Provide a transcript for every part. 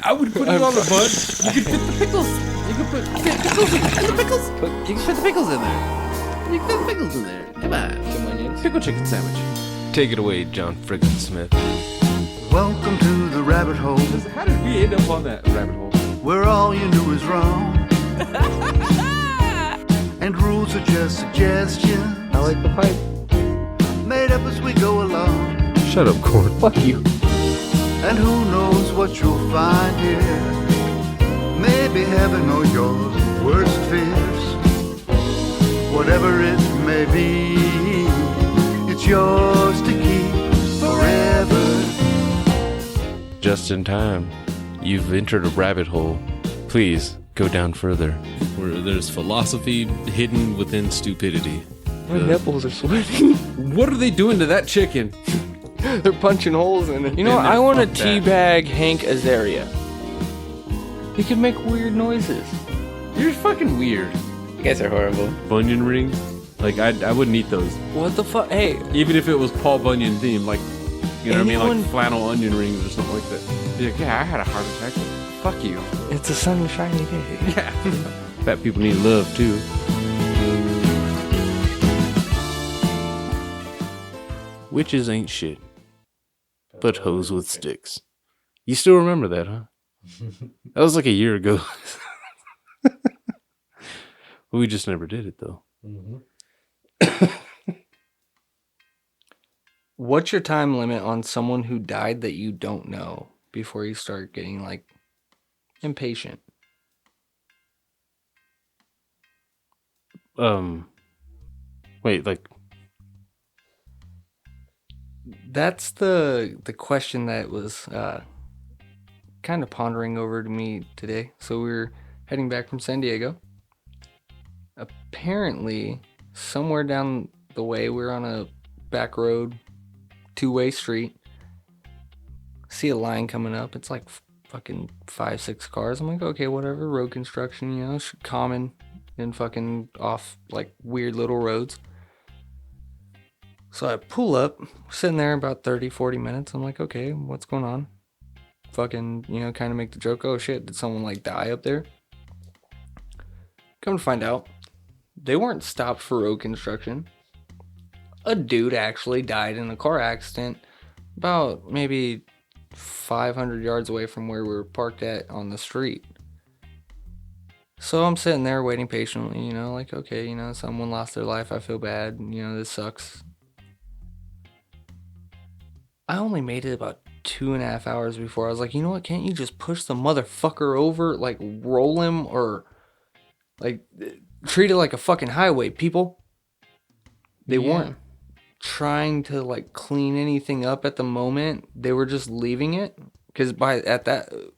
I would put it on the bun. You could fit the pickles. You could put pickles in the pickles. You can fit the pickles in there. You can fit the pickles in there. Come on. Some onions. Pickle chicken sandwich. Take it away, John Frickin Smith. Welcome to the rabbit hole, How did we end up on that rabbit hole? where all you knew is wrong. And rules are just suggestions, I like the pipe. made up as we go along. Shut up, Corn. Fuck you. And who knows what you'll find here. Maybe heaven or your worst fears. Whatever it may be, it's yours to keep forever. Just in time. You've entered a rabbit hole. Please go down further. Where there's philosophy hidden within stupidity. My nipples are sweating. What are they doing to that chicken? They're punching holes in it. You know what? Man, I want to fuck that. teabag Hank Azaria. He can make weird noises. You're fucking weird. You guys are horrible. Bunyan rings? Like, I wouldn't eat those. What the fuck? Hey, Even if it was Paul Bunyan themed, like, you know what I mean? Anyone- Like flannel onion rings or something like that. Be like, yeah, I had a heart attack. Fuck you. it's a sunny, shiny day. Yeah. Fat people need love, too. Witches ain't shit, but hoes with sticks. You still remember that, huh? That was like a year ago. We just never did it, though. What's your time limit on someone who died that you don't know before you start getting, like, impatient? Wait, like, That's the question that was kind of pondering over to me today. So we were heading back from San Diego. Apparently, somewhere down the way, we're on a back road, two-way street. See a line coming up. It's like fucking 5-6 cars. I'm like, okay, whatever. Road construction, you know, it's common in fucking off like weird little roads. So I pull up, sitting there about 30-40 minutes. I'm like, okay, what's going on? Fucking, you know, kind of make the joke, oh shit, did someone like die up there? Come to find out, they weren't stopped for road construction. A dude actually died in a car accident about maybe 500 yards away from where we were parked at on the street. So I'm sitting there waiting patiently, you know, like, okay, you know, someone lost their life. I feel bad. You know, this sucks. I only made it about 2.5 hours before I was like, you know what? Can't you just push the motherfucker over, like roll him or like treat it like a fucking highway, people? They weren't trying to like clean anything up at the moment. They were just leaving it. Because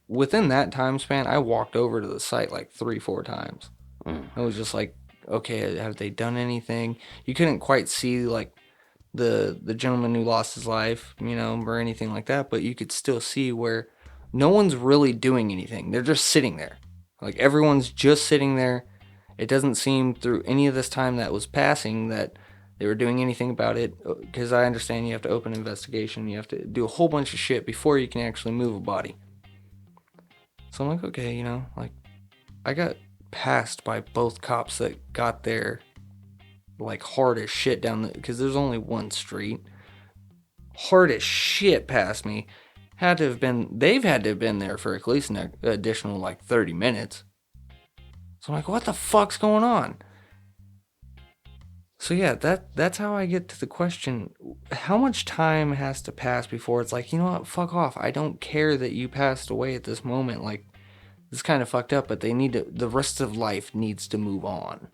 within that time span, I walked over to the site like 3-4 times. I was just like, okay, have they done anything? You couldn't quite see like the gentleman who lost his life, you know, or anything like that, but you could still see where no one's really doing anything. They're just sitting there. Like everyone's just sitting there. It doesn't seem through any of this time that was passing that they were doing anything about it, because I understand you have to open an investigation. You have to do a whole bunch of shit before you can actually move a body. So I'm like, okay, you know, like I got passed by both cops that got there like hard as shit down because there's only one street. Hard as shit past me. They've had to have been there for at least an additional like 30 minutes. So I'm like, what the fuck's going on? So yeah, that's how I get to the question, how much time has to pass before it's like, you know what, fuck off. I don't care that you passed away at this moment. Like, it's kind of fucked up, but the rest of life needs to move on.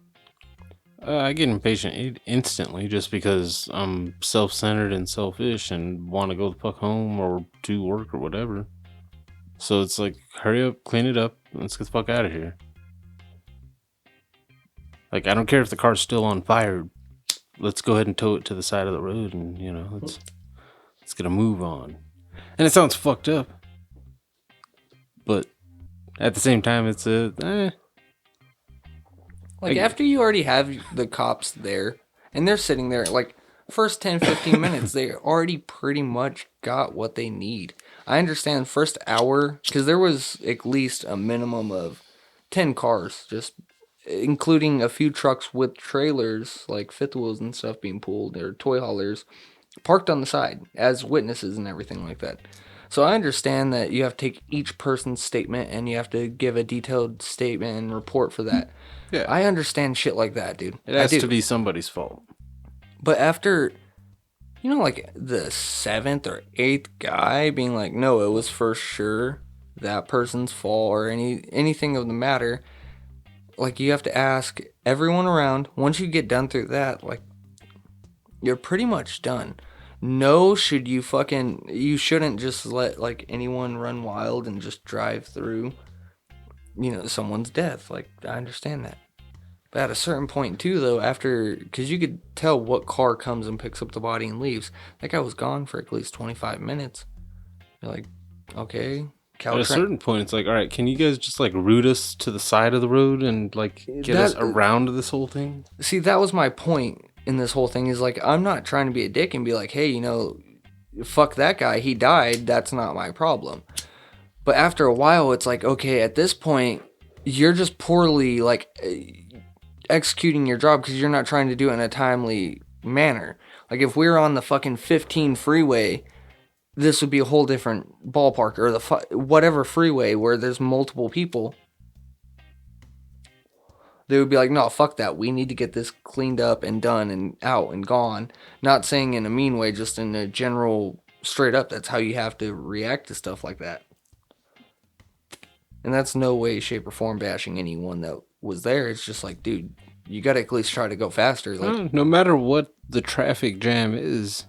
I get impatient instantly just because I'm self-centered and selfish and want to go the fuck home or to work or whatever. So it's like, hurry up, clean it up, let's get the fuck out of here. Like, I don't care if the car's still on fire. Let's go ahead and tow it to the side of the road and, you know, let's get a move on. And it sounds fucked up. But at the same time, it's Like, after you already have the cops there, and they're sitting there, like, first 10, 15 minutes, they already pretty much got what they need. I understand first hour, because there was at least a minimum of 10 cars, just including a few trucks with trailers, like fifth wheels and stuff being pulled, or toy haulers, parked on the side as witnesses and everything like that. So I understand that you have to take each person's statement and you have to give a detailed statement and report for that. Yeah. I understand shit like that, dude. It has to be somebody's fault. But after, like the 7th or 8th guy being like, no, it was for sure that person's fault or anything of the matter, like you have to ask everyone around. Once you get done through that, like you're pretty much done. You shouldn't just let like anyone run wild and just drive through, someone's death. Like I understand that. But at a certain point too, though, because you could tell what car comes and picks up the body and leaves. That guy was gone for at least 25 minutes. You're like, okay. At a certain point, it's like, all right, can you guys just like route us to the side of the road and like get us around this whole thing? See, that was my point in this whole thing is like, I'm not trying to be a dick and be like, hey, fuck that guy. He died. That's not my problem. But after a while, it's like, okay, at this point, you're just poorly like executing your job because you're not trying to do it in a timely manner. Like if we were on the fucking 15 freeway, this would be a whole different ballpark, or the whatever freeway where there's multiple people. They would be like, no, fuck that. We need to get this cleaned up and done and out and gone. Not saying in a mean way, just in a general straight up. That's how you have to react to stuff like that. And that's no way, shape, or form bashing anyone that was there. It's just like, dude, you got to at least try to go faster. Like, no matter what the traffic jam is,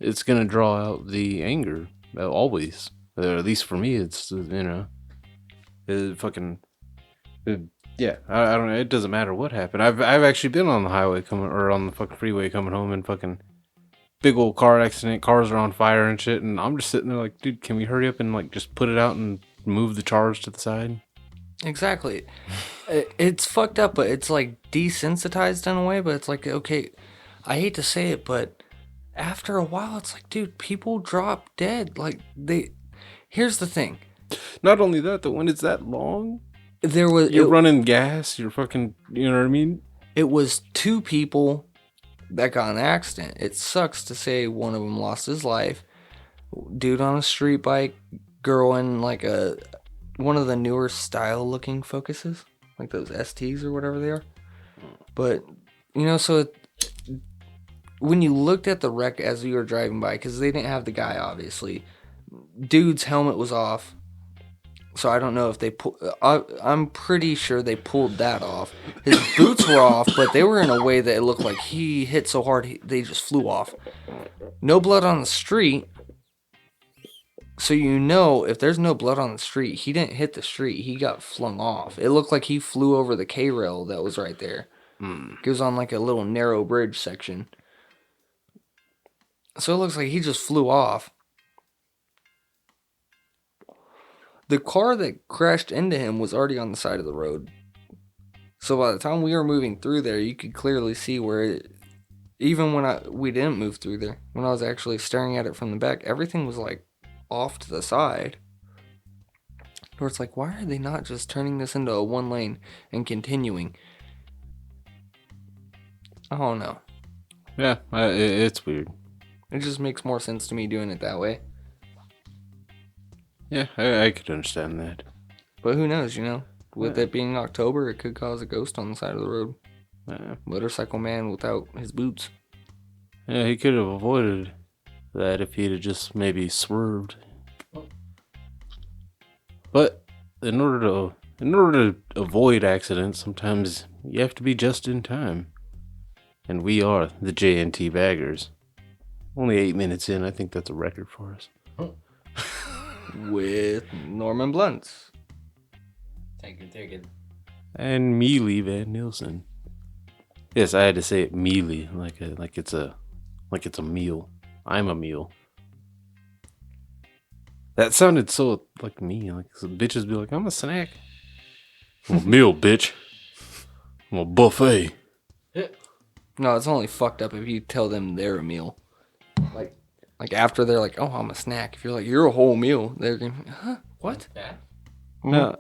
it's going to draw out the anger. Always. Or at least for me, it's, yeah, I don't know. It doesn't matter what happened. I've actually been on the highway on the fucking freeway coming home and fucking big old car accident. Cars are on fire and shit. And I'm just sitting there like, dude, can we hurry up and like just put it out and move the cars to the side? Exactly. It's fucked up, but it's like desensitized in a way. But it's like, okay, I hate to say it, but after a while, it's like, dude, people drop dead. Like here's the thing. Not only that, though, when it's that long, you're running gas. You're fucking, you know what I mean? It was 2 people that got in an accident. It sucks to say one of them lost his life. Dude on a street bike, girl in like one of the newer style looking Focuses, like those STs or whatever they are. But so when you looked at the wreck as you were driving by, because they didn't have the guy, obviously, dude's helmet was off. So I don't know if they I'm pretty sure they pulled that off. His boots were off, but they were in a way that it looked like he hit so hard they just flew off. No blood on the street. So if there's no blood on the street, he didn't hit the street. He got flung off. It looked like he flew over the K-rail that was right there. It was on like a little narrow bridge section. So it looks like he just flew off. The car that crashed into him was already on the side of the road. So by the time we were moving through there, you could clearly see where even when we didn't move through there, when I was actually staring at it from the back, everything was like off to the side. Where it's like, why are they not just turning this into a 1 lane and continuing? I don't know. Yeah, it's weird. It just makes more sense to me doing it that way. Yeah, I could understand that. But who knows, With it being October, it could cause a ghost on the side of the road. Motorcycle man without his boots. Yeah, he could have avoided that if he'd have just maybe swerved. But in order to avoid accidents, sometimes you have to be just in time. And we are the JNT baggers. Only 8 minutes in, I think that's a record for us. With Norman Blunts. Take it. And Mealy Van Nielsen. Yes, I had to say it mealy, like it's a meal. I'm a meal. That sounded so like me. Like some bitches be like, I'm a snack. I'm a meal, bitch. I'm a buffet. No, it's only fucked up if you tell them they're a meal. Like, Like after they're like, oh, I'm a snack. If you're like, you're a whole meal, they're going, huh? What? Now,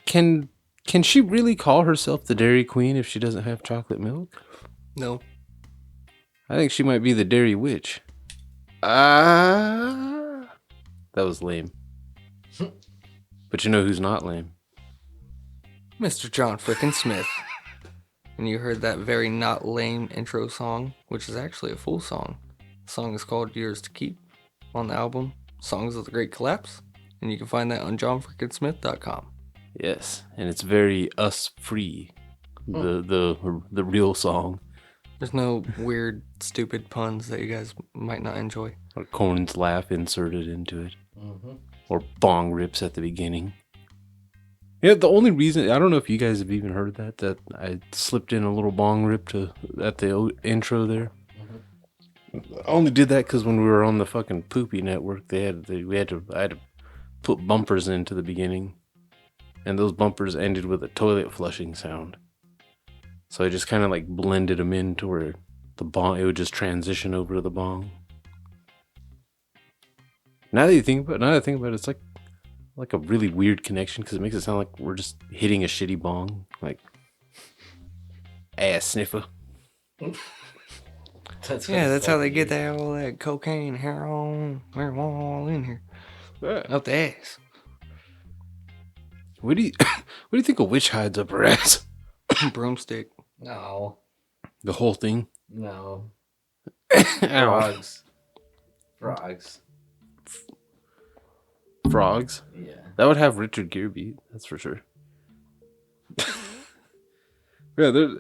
can she really call herself the Dairy Queen if she doesn't have chocolate milk? No. I think she might be the Dairy Witch. That was lame. But you know who's not lame? Mr. John Frickin Smith. And you heard that very not lame intro song, which is actually a full song. The song is called Yours to Keep on the album Songs of the Great Collapse. And you can find that on johnfrickinsmith.com. Yes, and it's very us free. The real song. There's no weird, stupid puns that you guys might not enjoy. Or Corn's laugh inserted into it. Or bong rips at the beginning. Yeah, the only reason, I don't know if you guys have even heard that I slipped in a little bong rip at the intro there. I only did that because when we were on the fucking Poopy Network, I had to put bumpers into the beginning. And those bumpers ended with a toilet flushing sound. So I just kind of like blended them in to where the bong, it would just transition over to the bong. Now that I think about it, it's like a really weird connection because it makes it sound like we're just hitting a shitty bong, like ass sniffer. That's how they get that all that cocaine, heroin, marijuana all in here, up the ass. What do you think a witch hides up her ass? Broomstick. No. The whole thing. No. Ow. Frogs. Frogs. Yeah. That would have Richard Gere beat. That's for sure. Yeah,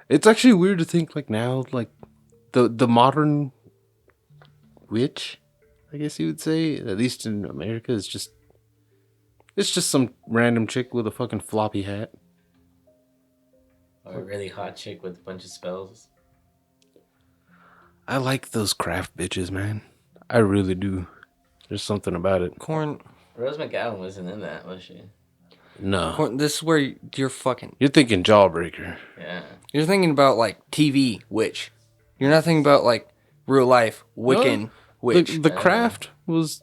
it's actually weird to think like now, like the modern witch, I guess you would say, at least in America, is just some random chick with a fucking floppy hat. Or a really hot chick with a bunch of spells. I like those craft bitches, man. I really do. There's something about it. Corn. Rose McGowan wasn't in that, was she? No. Corn, this is where you're fucking. You're thinking Jawbreaker. Yeah. You're thinking about like TV witch. You're not thinking about like real life Wiccan witch. The craft was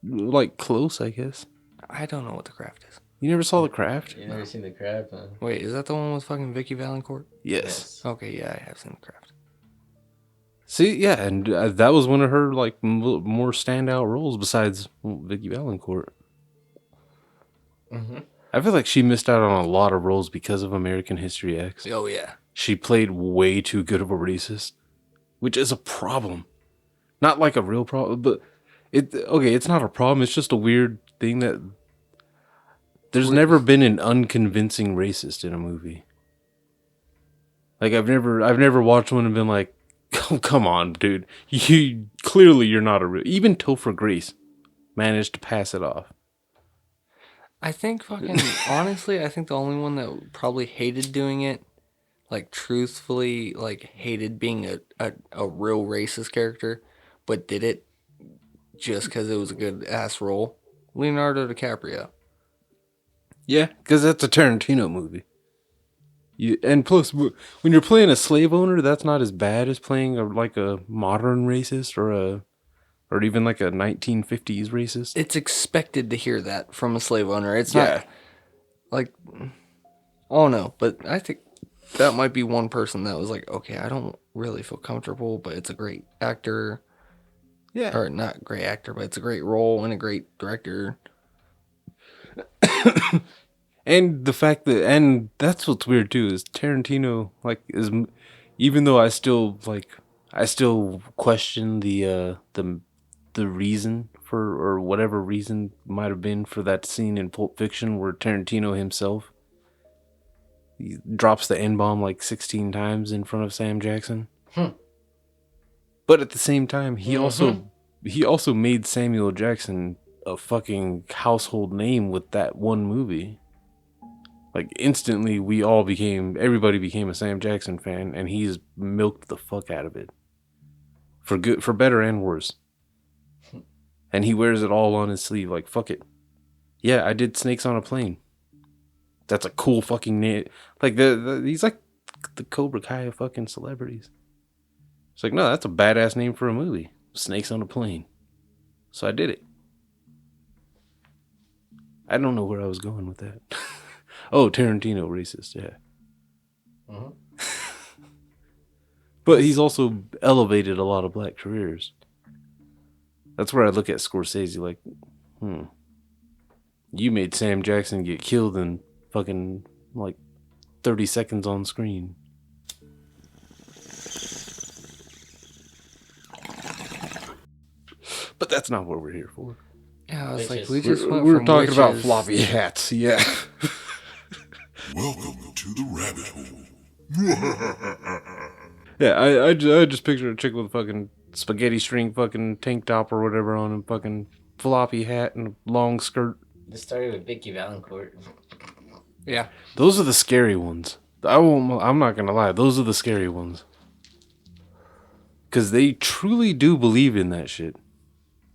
like close, I guess. I don't know what the craft is. You never saw the craft? You never seen the crab, huh? Wait, is that the one with fucking Vicky Valancourt? Yes. Okay, yeah, I have seen the craft. See, yeah, and that was one of her like more standout roles besides Vicky Valancourt. Mm-hmm. I feel like she missed out on a lot of roles because of American History X. Oh yeah. She played way too good of a racist, which is a problem. Not like a real problem, but it's not a problem. It's just a weird thing that there's never been an unconvincing racist in a movie. Like I've never watched one and been like, oh, come on, dude. You're not a real. Even Topher Grace managed to pass it off. I think fucking honestly, I think the only one that probably hated doing it, like truthfully, like hated being a real racist character, but did it just because it was a good ass role, Leonardo DiCaprio. Yeah, because that's a Tarantino movie. And plus, when you're playing a slave owner, that's not as bad as playing a modern racist or even like a 1950s racist. It's expected to hear that from a slave owner. It's not like, oh no, but I think that might be one person that was like, okay, I don't really feel comfortable, but it's a great actor. Yeah. Or not great actor, but it's a great role and a great director. And the fact and that's what's weird too, is Tarantino even though I still question the reason for, or whatever reason might have been for that scene in Pulp Fiction where Tarantino himself he drops the N-bomb like 16 times in front of Sam Jackson. But at the same time, he also made Samuel Jackson a fucking household name with that one movie. Like instantly, everybody became a Sam Jackson fan, and he's milked the fuck out of it. For good, for better and worse. And he wears it all on his sleeve, like, fuck it. Yeah, I did Snakes on a Plane. That's a cool fucking name. Like, he's like the Cobra Kai of fucking celebrities. It's like, no, that's a badass name for a movie. Snakes on a Plane. So I did it. I don't know where I was going with that. Oh, Tarantino racist, yeah. Mhm. But he's also elevated a lot of black careers. That's where I look at Scorsese like, you made Sam Jackson get killed in fucking like 30 seconds on screen. But that's not what we're here for. Yeah, I was like, Witches. we just went We're from talking about witches- floppy hats, yeah. Welcome to the rabbit hole. Yeah, I just picture a chick with a fucking spaghetti string fucking tank top or whatever on and fucking floppy hat and a long skirt. This started with Vicky Valancourt. Yeah. Those are the scary ones. I'm not gonna lie, those are the scary ones. Cause they truly do believe in that shit.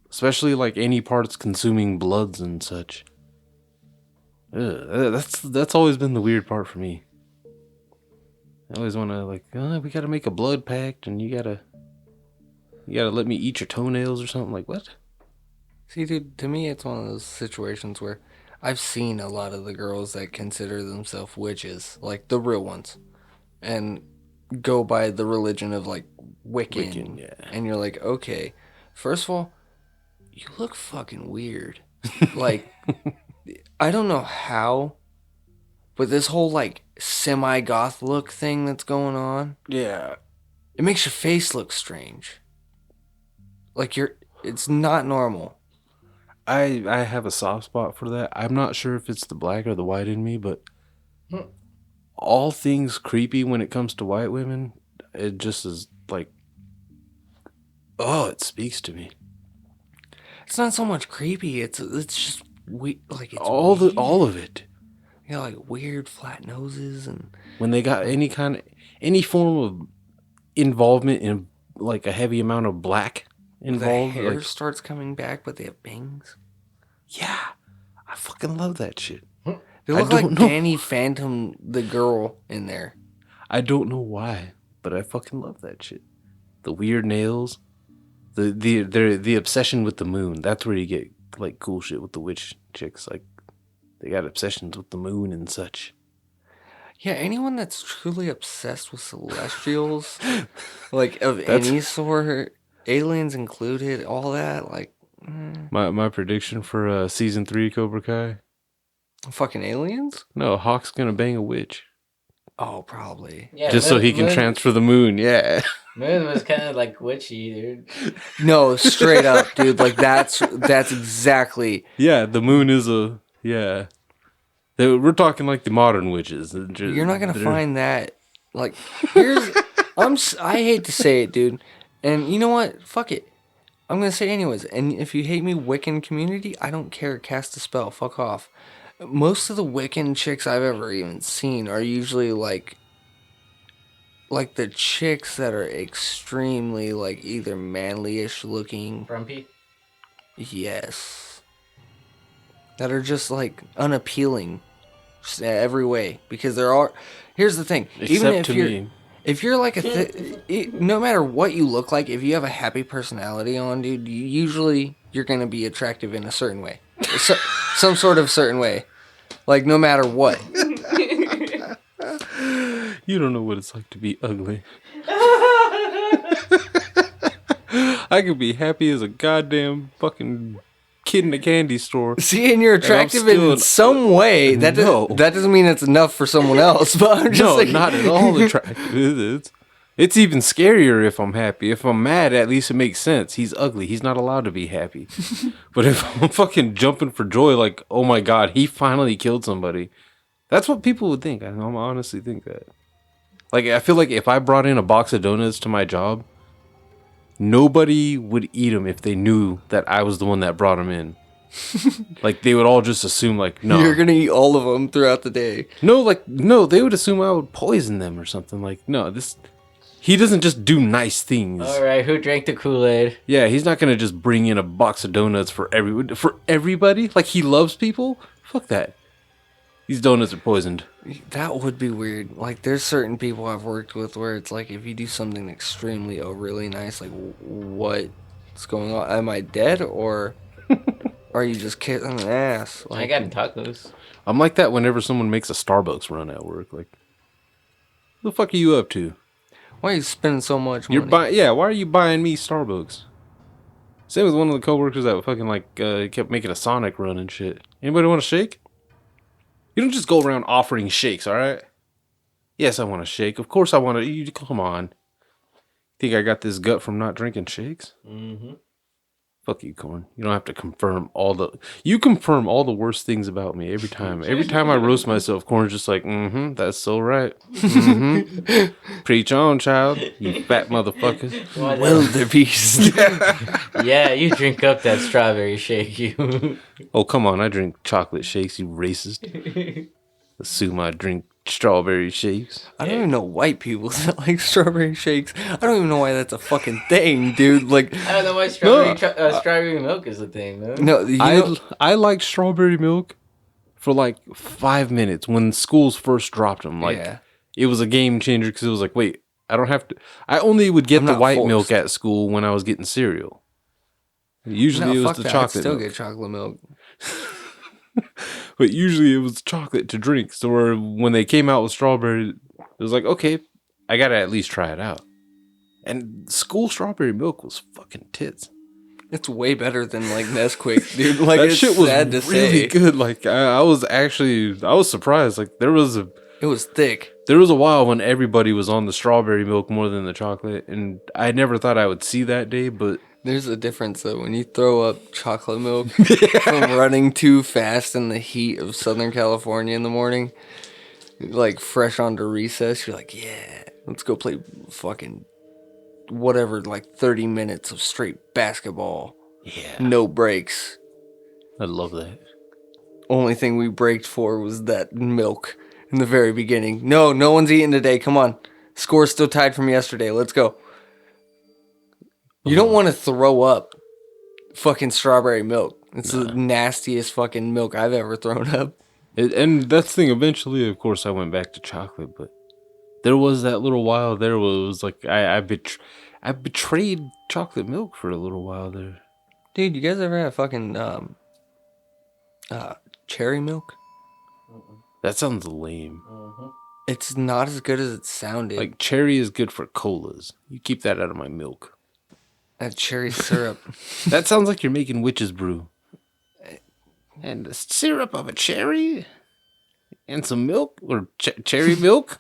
Especially like any parts consuming bloods and such. Ugh, that's always been the weird part for me. I always want to like, we gotta make a blood pact, and you gotta let me eat your toenails or something. Like what? See, dude, to me, it's one of those situations where I've seen a lot of the girls that consider themselves witches, like the real ones, and go by the religion of like Wiccan. Wiccan, yeah. And you're like, okay, first of all, you look fucking weird. Like, I don't know how, but this whole like semi-goth look thing that's going on, Yeah. it makes your face look strange. Like it's not normal. I have a soft spot for that. I'm not sure if it's the black or the white in me, but all things creepy when it comes to white women, it just is like, it speaks to me. It's not so much creepy. It's just like it's All weird. of it. You know, like weird flat noses and When they got any form of involvement in like a heavy amount of black the involved, hair like, starts coming back, but they have bangs. yeah, I fucking love that shit. They I look like don't know. Danny Phantom, the girl in there. I don't know why, but I fucking love that shit. The weird nails, the obsession with the moon. That's where you get like cool shit with the witch chicks. Like they got obsessions with the moon and such. Yeah, anyone that's truly obsessed with celestials, like of That's- any sort, aliens included, all that, like My prediction for season 3 Cobra Kai. fucking aliens. No, Hawk's gonna bang a witch Oh, probably. Yeah, just so he can transfer the moon. Yeah. Moon was kind of like witchy, dude. No, straight up, dude. Like that's exactly. Yeah, the moon is yeah. We're talking like the modern witches. You're not gonna They're- find that. Like, here's. I hate to say it, dude. And you know what? Fuck it. I'm gonna say it anyways. And if you hate me, Wiccan community, I don't care. Cast a spell. Fuck off. Most of the Wiccan chicks I've ever even seen are usually like the chicks that are extremely like either manly-ish looking. Frumpy. Yes. That are just like unappealing, just every way. Because there are. Here's the thing. Even Except if to you're, me. if you're like no matter what you look like, if you have a happy personality on, dude, you're gonna be attractive in a certain way, some sort of certain way. Like no matter what. You don't know what it's like to be ugly. I could be happy as a goddamn fucking kid in a candy store. See, and you're attractive still in some way. That No. that doesn't mean it's enough for someone else. But I'm just No, like, not at all attractive. It's even scarier if I'm happy. If I'm mad, at least it makes sense. He's ugly. He's not allowed to be happy. But if I'm fucking jumping for joy, like, oh my god, he finally killed somebody. That's what people would think. I honestly think that. Like, I feel like if I brought in a box of donuts to my job, nobody would eat them if they knew that I was the one that brought them in. Like, they would all just assume, like, no. you're gonna eat all of them throughout the day. No, they would assume I would poison them or something. Like, no, he doesn't just do nice things. All right, who drank the Kool-Aid? Yeah, he's not gonna just bring in a box of donuts for everybody. Like, he loves people. Fuck that. These donuts are poisoned. That would be weird. Like, there's certain people I've worked with where it's like, if you do something extremely really nice, like, what What's going on? Am I dead or are you just kissing an ass? I got tacos. I'm like that whenever someone makes a Starbucks run at work. Like, what the fuck are you up to? Why are you spending so much money? You're buying, yeah. Why are you buying me Starbucks? Same with one of the coworkers that fucking kept making a Sonic run and shit. Anybody want a shake? You don't just go around offering shakes, all right? Yes, I want a shake. Of course, I want to. You come on. Think I got this gut from not drinking shakes? Mm-hmm. Fuck you, Corn. You don't have to confirm all the... You confirm all the worst things about me every time. Every time I roast myself, Corn's just like, that's so right. Preach on, child. You fat motherfuckers. Wildebeest. Yeah, you drink up that strawberry shake, you. Oh, come on. I drink chocolate shakes, you racist. Assume I drink strawberry shakes. I don't even know white people that like strawberry shakes. I don't even know why that's a fucking thing, dude. Like, I don't know why strawberry milk is a thing, though. no, I liked strawberry milk for like 5 minutes when schools first dropped them. Like, Yeah. it was a game changer because it was like, wait, I don't have to. I only would get I'm the not white forced. milk at school when I was getting cereal. Usually it was fuck the that. I'd chocolate still milk. get chocolate milk. But usually it was chocolate to drink. So when they came out with strawberry, it was like, okay, I gotta at least try it out. And school strawberry milk was fucking tits. It's way better than like Nesquik, dude. Like, That it's shit was sad to really say. good. Like I was surprised. Like there was It was thick. a while when everybody was on the strawberry milk more than the chocolate, and I never thought I would see that day. But There's a difference though when you throw up chocolate milk from running too fast in the heat of Southern California in the morning, like fresh onto recess. You're like, yeah, let's go play fucking whatever, like 30 minutes of straight basketball. yeah, No breaks. I love that. Only thing we braked for was that milk in the very beginning. No one's eating today. Come on. Score's still tied from yesterday. Let's go. You don't want to throw up fucking strawberry milk. It's the nastiest fucking milk I've ever thrown up. And that's the thing. Eventually, of course, I went back to chocolate, but there was that little while there where it was like I betrayed chocolate milk for a little while there. Dude, you guys ever had fucking cherry milk? That sounds lame. It's not as good as it sounded. Like cherry is good for colas. You keep that out of my milk. That cherry syrup. That sounds like you're making witch's brew. And the syrup of a cherry? And some milk? Or cherry milk?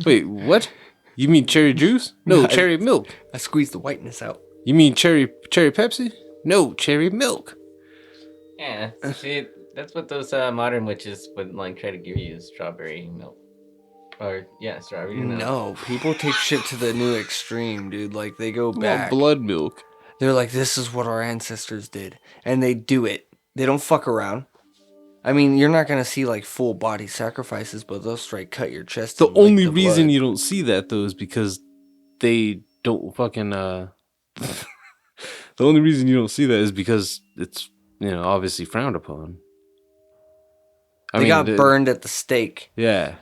Wait, what? You mean cherry juice? No, cherry milk. I squeezed the whiteness out. You mean cherry Pepsi? No, cherry milk. Yeah, see, that's what those modern witches would like try to give you, is strawberry milk. Or, yeah, strawberry milk. No, people take shit to the new extreme, dude. Like, they go back. Blood milk. They're like, this is what our ancestors did. And they do it. They don't fuck around. I mean, you're not going to see, like, full body sacrifices, but they'll straight cut your chest. The and lick only the reason blood. you don't see that, though, is because they don't fucking, The only reason you don't see that is because it's, obviously frowned upon. They got burned at the stake. Yeah.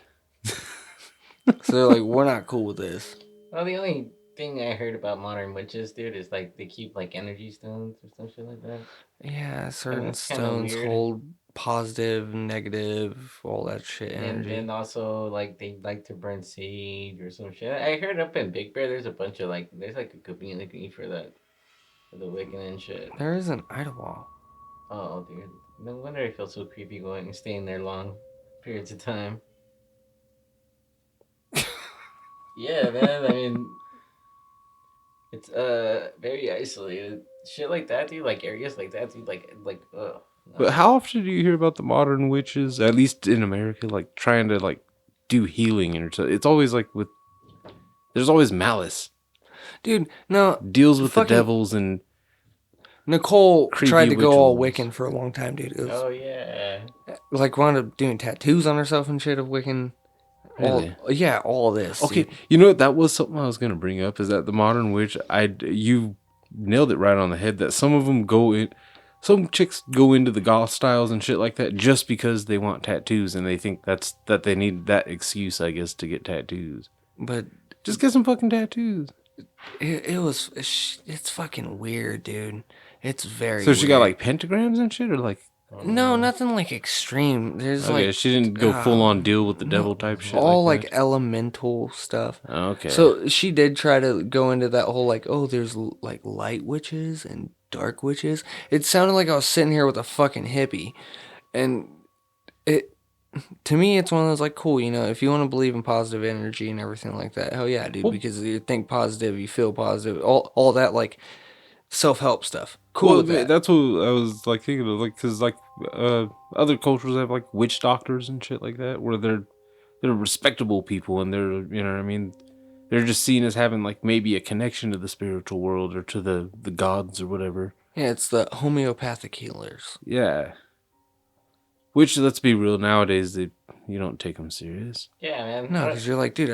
So they're like, we're not cool with this. Well, the only thing I heard about modern witches, dude, is like they keep like energy stones or some shit like that. Yeah, certain that's kinda stones weird. hold positive, negative, all that shit And energy. then also like they like to burn sage or some shit. I heard up in Big Bear there's a bunch of like there's like a community for that. For the Wiccan and shit. There is an Idlewild. Oh dude. No wonder I feel so creepy going and staying there long periods of time. Yeah, man, I mean it's very isolated. Shit like that, dude, like areas like that, dude, like ugh. No. But how often do you hear about the modern witches, at least in America, like trying to like do healing and it's always like there's always malice. Dude, no. Deals with the fucking- devils and Nicole Creepy tried to go all rituals. Wiccan for a long time, dude. It was, Oh yeah. like, wound up doing tattoos on herself and shit of Wiccan. Really? All this. Okay, dude. you know what? That was something I was gonna bring up. Is that the modern witch? You nailed it right on the head. That some of them some chicks go into the goth styles and shit like that just because they want tattoos and they think that they need that excuse, I guess, to get tattoos. But Just get some fucking tattoos. It's fucking weird, dude. It's very. So she got weird. like pentagrams and shit, or like No, nothing like extreme. There's okay, like she didn't go full on deal with the devil type shit. all like like elemental stuff. that? Okay. So she did try to go into that whole like, oh, there's like light witches and dark witches. It sounded like I was sitting here with a fucking hippie, and it to me it's one of those like, cool, you know, if you want to believe in positive energy and everything like that, hell yeah, dude, Well- because you think positive, you feel positive, all that like self-help stuff. Cool with that. That's what I was like thinking of, like, because like other cultures have like witch doctors and shit like that, where they're respectable people and they're, you know what I mean, they're just seen as having like maybe a connection to the spiritual world or to the gods or whatever. Yeah, it's the homeopathic healers. Yeah. Which, let's be real, nowadays you don't take them serious. Yeah, man. No, because you're like, dude,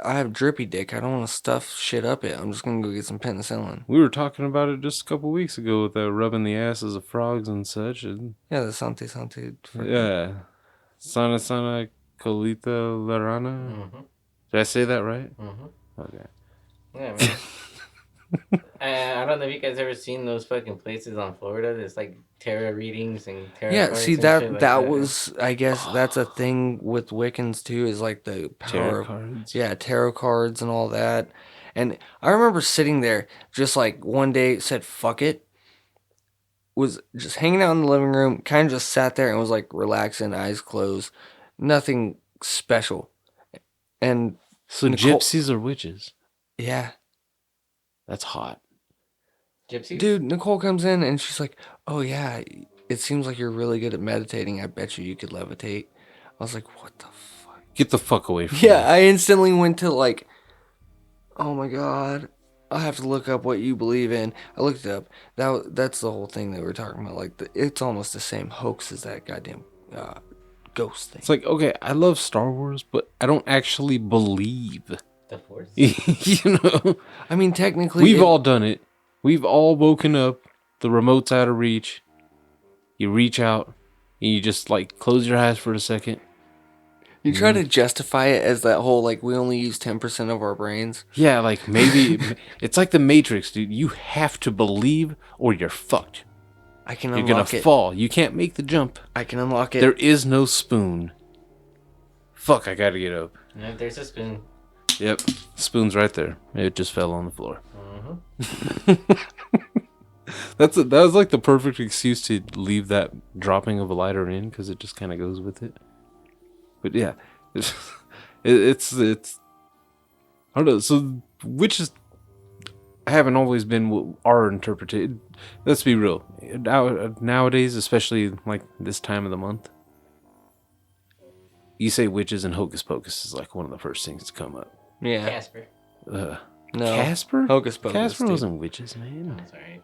I have drippy dick. I don't want to stuff shit up it. I'm just gonna go get some penicillin. We were talking about it just a couple weeks ago with rubbing the asses of frogs and such. And Yeah, the Sante. yeah. Sana Sana Colita Larana. Mm-hmm. Did I say that right? Mm-hmm. Okay. Yeah, man. I don't know if you guys ever seen those fucking places on Florida. There's like tarot readings and tarot Yeah, cards see and that shit like that was, I guess that's a thing with Wiccans too. Is like the power Tarot of cards. yeah, tarot cards and all that. And I remember sitting there just like one day said fuck it. Was just hanging out in the living room, kind of just sat there and was like relaxing, eyes closed, nothing special. And So Nicole- gypsies are witches. yeah, That's hot. gypsies. dude, Nicole comes in and she's like, "Oh yeah, it seems like you're really good at meditating. I bet you could levitate." I was like, "What the fuck?" Get the fuck away from Yeah, me. I instantly went to like, "Oh my god, I have to look up what you believe in." I looked it up. That's the whole thing that we were talking about. Like, it's almost the same hoax as that goddamn ghost thing. It's like, okay, I love Star Wars, but I don't actually believe. The Force. You know? I mean, technically, We've all done it. We've all woken up, the remote's out of reach. You reach out, and you just like close your eyes for a second. you try to justify it as that whole like we only use 10% of our brains. Yeah, like maybe it's like the Matrix, dude. You have to believe or you're fucked. I can You're unlock gonna it. fall. You can't make the jump. I can unlock it. There is no spoon. Fuck, I gotta get up. Yeah, there's a spoon. Yep, spoon's right there. It just fell on the floor. Mm-hmm. That was like the perfect excuse to leave that dropping of a lighter in, because it just kind of goes with it. But yeah, it's I don't know. So witches haven't always been what our interpretation. Let's be real. Nowadays, especially like this time of the month, you say witches and hocus pocus is like one of the first things to come up. yeah. Casper. No. Casper? Hocus pocus. Casper dude. wasn't witches, man. That's alright.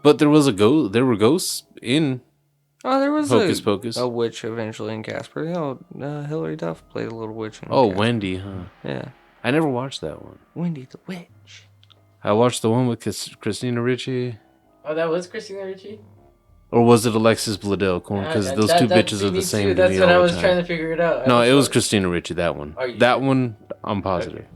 But there was a ghost. There were ghosts in Oh, there was Hocus Pocus. a witch eventually in Casper. Hilary Duff played a little witch in Oh, Casper. Wendy, huh? Yeah. I never watched that one. Wendy the witch. I watched the one with Christina Ricci. Oh, that was Christina Ricci? Or was it Alexis Bledel? Because those two bitches are the same to me That's what I all the was time. trying to figure it out. No, it was Christina Ricci, that one. Are you That sure? one, I'm positive. Okay.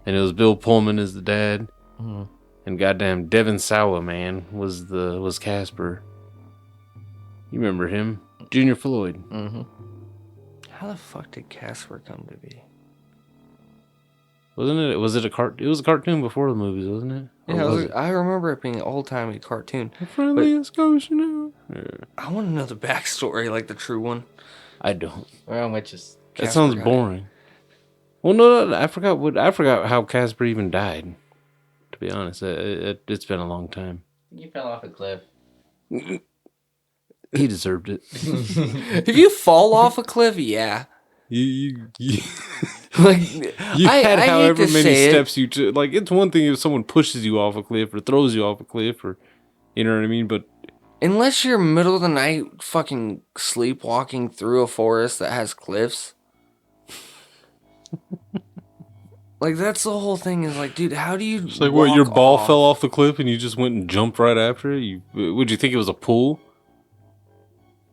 And it was Bill Pullman as the dad. Mm-hmm. And goddamn Devin Sawa, man, was Casper. You remember him? Junior Floyd. Mm-hmm. How the fuck did Casper come to be? Wasn't it? Was it a It was a cartoon before the movies, wasn't it? Or Yeah, was it? I remember it being an old-timey cartoon. The friendliest ghost, you know. Yeah. I want to know the backstory, like the true one. I don't. We're on witches. That Casper sounds got it. boring. Well, no, I forgot how Casper even died. To be honest, it's been a long time. You fell off a cliff. He deserved it. If you fall off a cliff, yeah. You Like, you had I hate however to many say it. steps you took. Like, it's one thing if someone pushes you off a cliff or throws you off a cliff, or you know what I mean. But Unless you're middle of the night fucking sleepwalking through a forest that has cliffs. Like, that's the whole thing is like, dude, how do you it's like, what? Your walk ball off? fell off the cliff and you just went and jumped right after it. Would you think it was a pool?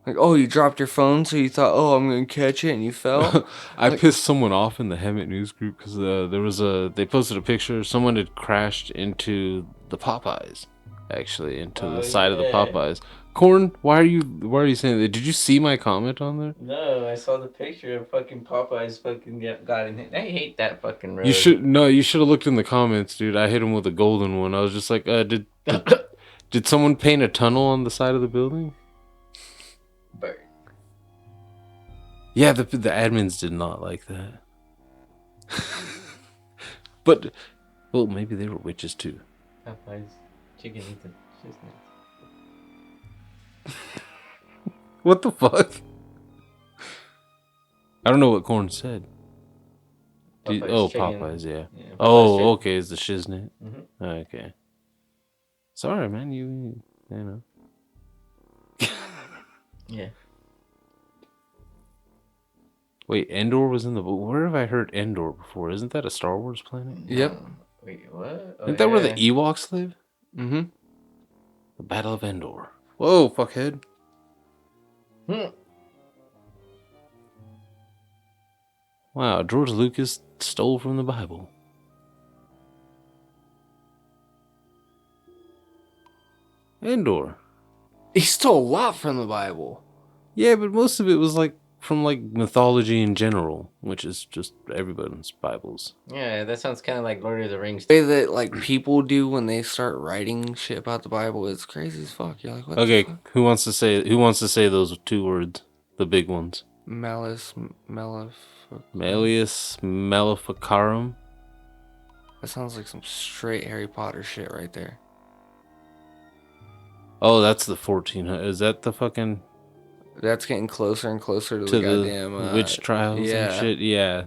Like, oh, you dropped your phone, so you thought, oh, I'm gonna catch it, and you fell. I pissed someone off in the Hemet news group because they posted a picture. Someone had crashed into the Popeyes, actually, into the side of the Popeyes. Corn, why are you saying that? Did you see my comment on there? No, I saw the picture of fucking Popeyes fucking got in it. I hate that fucking road. You should have looked in the comments, dude. I hit him with a golden one. I was just like, did someone paint a tunnel on the side of the building? Bird. Yeah, the admins did not like that. But, well, maybe they were witches too. Popeyes chicken eats it. What the fuck? I don't know what Corn said. Popeyes, yeah. Popeyes Okay, it's the shiznit. Mm-hmm. Okay. Sorry, man. You know. Yeah. Wait, Endor was in the book. Where have I heard Endor before? Isn't that a Star Wars planet? Yep. Wait, what? Isn't that where the Ewoks live? Mm-hmm. The Battle of Endor. Whoa, fuckhead. Wow, George Lucas stole from the Bible. Endor. He stole a lot from the Bible. Yeah, but most of it was like from like mythology in general, which is just everybody's Bibles. Yeah, that sounds kind of like Lord of the Rings. The way that like people do when they start writing shit about the Bible is crazy as fuck. You're like, what Okay, the fuck? who wants to say those two words, the big ones? Malleus Maleficarum. That sounds like some straight Harry Potter shit right there. Oh, that's the 1400. Is that the fucking That's getting closer and closer to to the goddamn witch trials yeah. and shit? Yeah.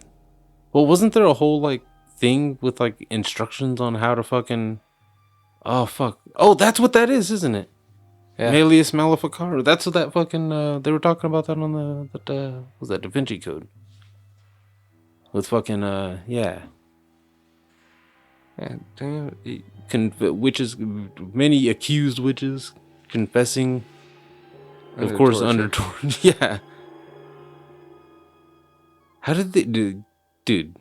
Well, wasn't there a whole like thing with like instructions on how to fucking? Oh fuck! Oh, that's what that is, isn't it? Yeah. Malleus Maleficarum. That's what that fucking. They were talking about that on was that Da Vinci Code? With fucking yeah. Yeah, damn it. Witches, many accused witches confessing, of Under course, torture. under torture. Yeah. How did they do, dude?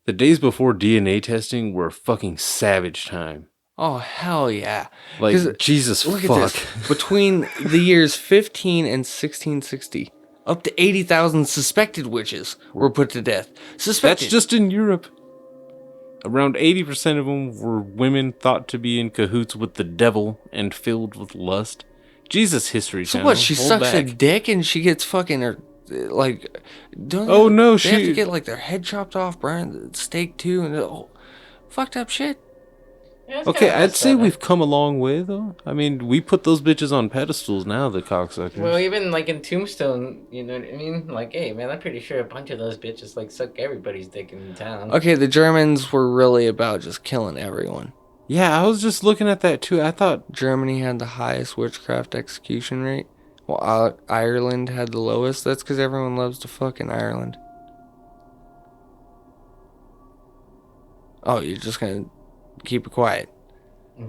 The days before DNA testing were fucking savage time. Oh hell yeah! Like 'Cause Jesus Look fuck. at this. Between the years 15 and 1660, up to 80,000 suspected witches were put to death. Suspected. That's just in Europe. Around 80% of them were women thought to be in cahoots with the devil and filled with lust. Jesus, History So Channel. what? She hold sucks a back. dick and she gets fucking her like. Don't Oh, no, they have she- to get like their head chopped off, burned, steak too, and fucked up shit. Yeah, it's Okay, kinda I'd messed say up, we've come a long way, though. I mean, we put those bitches on pedestals now, the cocksuckers. Well, even like in Tombstone, you know what I mean? Like, hey, man, I'm pretty sure a bunch of those bitches like suck everybody's dick in town. Okay, the Germans were really about just killing everyone. Yeah, I was just looking at that, too. I thought, Germany had the highest witchcraft execution rate, while Ireland had the lowest. That's because everyone loves to fuck in Ireland. Oh, you're just gonna keep it quiet.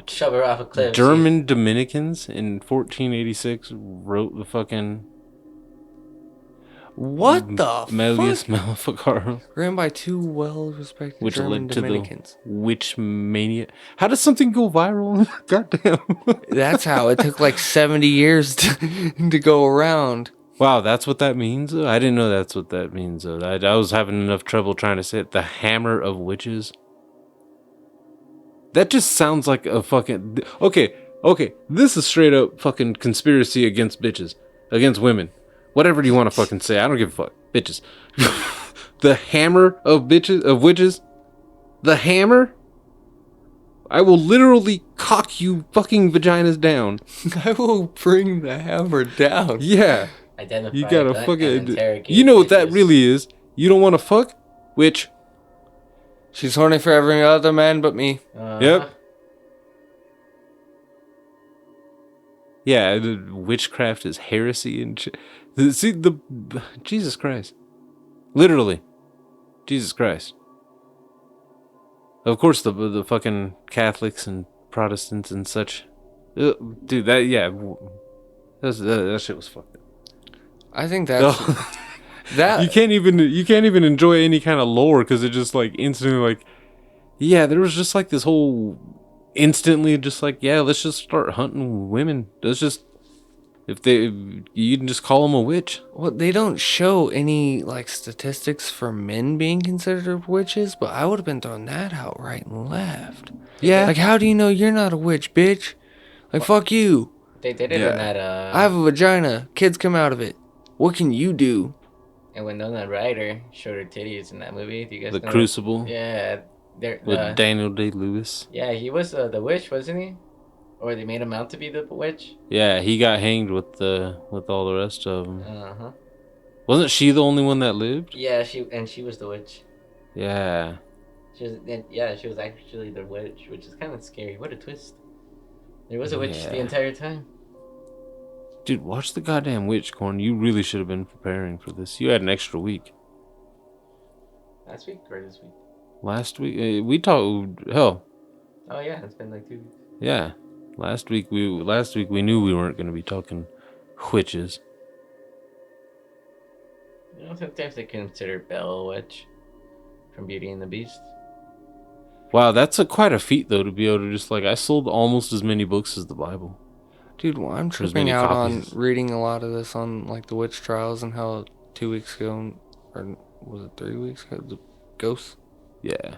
Shove her off a cliff. German Dominicans in 1486 wrote the fucking What the Malleus fuck? Maleficarum, Ran by two well-respected which German led to Dominicans. the witch mania. How does something go viral? Goddamn. That's how it took like 70 years to go around. Wow, that's what that means? I didn't know that's what that means. I was having enough trouble trying to say it. The Hammer of Witches. That just sounds like a fucking... Okay, this is straight up fucking conspiracy against bitches. Against women. Whatever you want to fucking say. I don't give a fuck. Bitches. The Hammer of bitches, of witches. The Hammer? I will literally cock you fucking vaginas down. I will bring the hammer down. Yeah. Identify. You gotta and fucking... interrogate You know what that bitches. really is. You don't want to fuck? Witch. She's horny for every other man but me. Yep. Yeah, the witchcraft is heresy and shit. See, Jesus Christ. Literally. Jesus Christ. Of course, the fucking Catholics and Protestants and such. Dude, that shit was fucked up. I think that's No. that. You can't even enjoy any kind of lore because it just like instantly like, yeah, there was just like this whole instantly just like, yeah, let's just start hunting women. Let's just you can just call them a witch. Well, they don't show any like statistics for men being considered witches, but I would have been throwing that out right and left. Yeah, Like, how do you know you're not a witch, bitch? Like, fuck you. They did it Yeah. in that. I have a vagina. Kids come out of it. What can you do? And when Winona Ryder showed her titties in that movie, do you guys The know that? Crucible Yeah, with Daniel Day-Lewis. yeah, he was the witch, wasn't he? Or they made him out to be the witch. Yeah, he got hanged with all the rest of them. Uh huh. Wasn't she the only one that lived? Yeah, she was the witch. Yeah. She was actually the witch, which is kind of scary. What a twist! There was a witch the Yeah. entire time. Dude, watch the goddamn witch, Corn. You really should have been preparing for this. You had an extra week. Last week or this week? Last week, we talked. Hell, Oh yeah, it's been like 2 weeks. yeah. Last week we knew we weren't going to be talking witches. You know, sometimes they consider Belle a witch from Beauty and the Beast. Wow, that's quite a feat though to be able to just like I sold almost as many books as the Bible. Dude, well, I'm There's tripping many out copies. on reading a lot of this on like the witch trials and how 2 weeks ago, or was it 3 weeks ago, the ghosts. Yeah.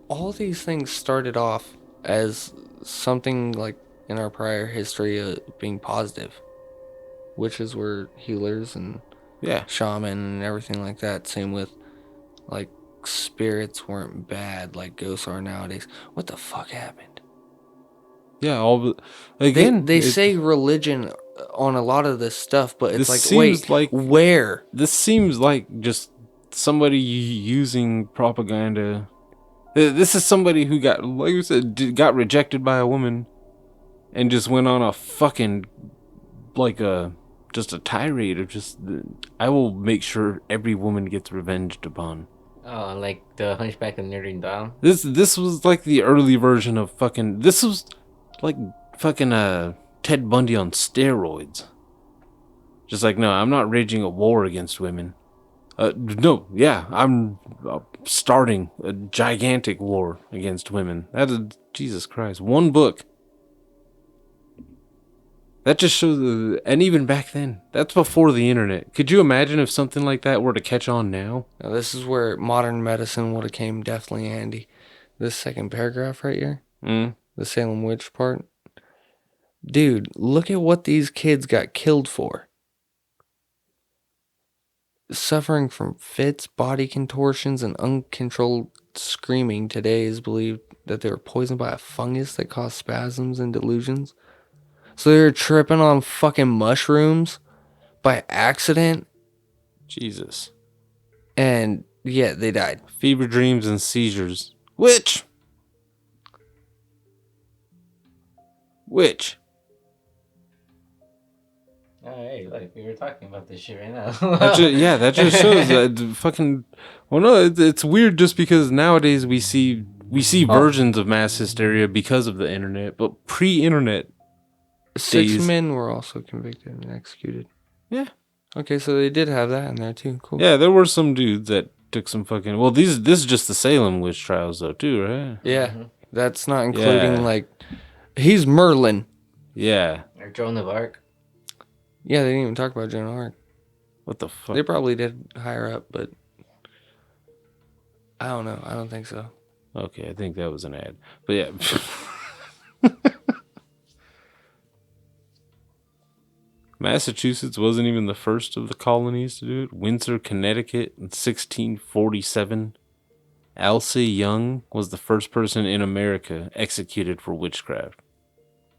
All these things started off as something like in our prior history being positive. Witches were healers and Yeah. shaman and everything like that. Same with like spirits weren't bad like ghosts are nowadays. What the fuck happened? Yeah, again, They say religion on a lot of this stuff, but it's This like, seems wait, like- where? this seems like just somebody using propaganda. This is somebody who got, like you said, got rejected by a woman and just went on a fucking, just a tirade of just, I will make sure every woman gets revenged upon. Oh, like the Hunchback of Notre Dame. This was like the early version of this was like fucking, Ted Bundy on steroids. Just like, no, I'm not raging a war against women. No, yeah, I'm starting a gigantic war against women. That is, Jesus Christ, one book. That just shows, and even back then, that's before the internet. Could you imagine if something like that were to catch on now? Now, this is where modern medicine would have came definitely handy. This second paragraph right here, the Salem witch part. Dude, look at what these kids got killed for. Suffering from fits, body contortions, and uncontrolled screaming, today is believed that they were poisoned by a fungus that caused spasms and delusions. So they were tripping on fucking mushrooms by accident, Jesus. and yeah, they died. Fever dreams and seizures. Which? Oh, hey, look, we were talking about this shit right now. That just shows that fucking. Well, no, it's weird just because nowadays we see versions of mass hysteria because of the internet, but pre-internet. 6 days. men were also convicted and executed. Yeah. Okay, so they did have that in there too. Cool. Yeah, there were some dudes that took some fucking. Well, this is just the Salem witch trials though, too, right? Yeah, that's not including Yeah. like he's Merlin. Yeah. Or Joan of Arc. Yeah, they didn't even talk about Joan of Arc. What the fuck? They probably did higher up, but I don't know. I don't think so. Okay, I think that was an ad, but yeah. Massachusetts wasn't even the first of the colonies to do it. Windsor, Connecticut in 1647. Alcee Young was the first person in America executed for witchcraft.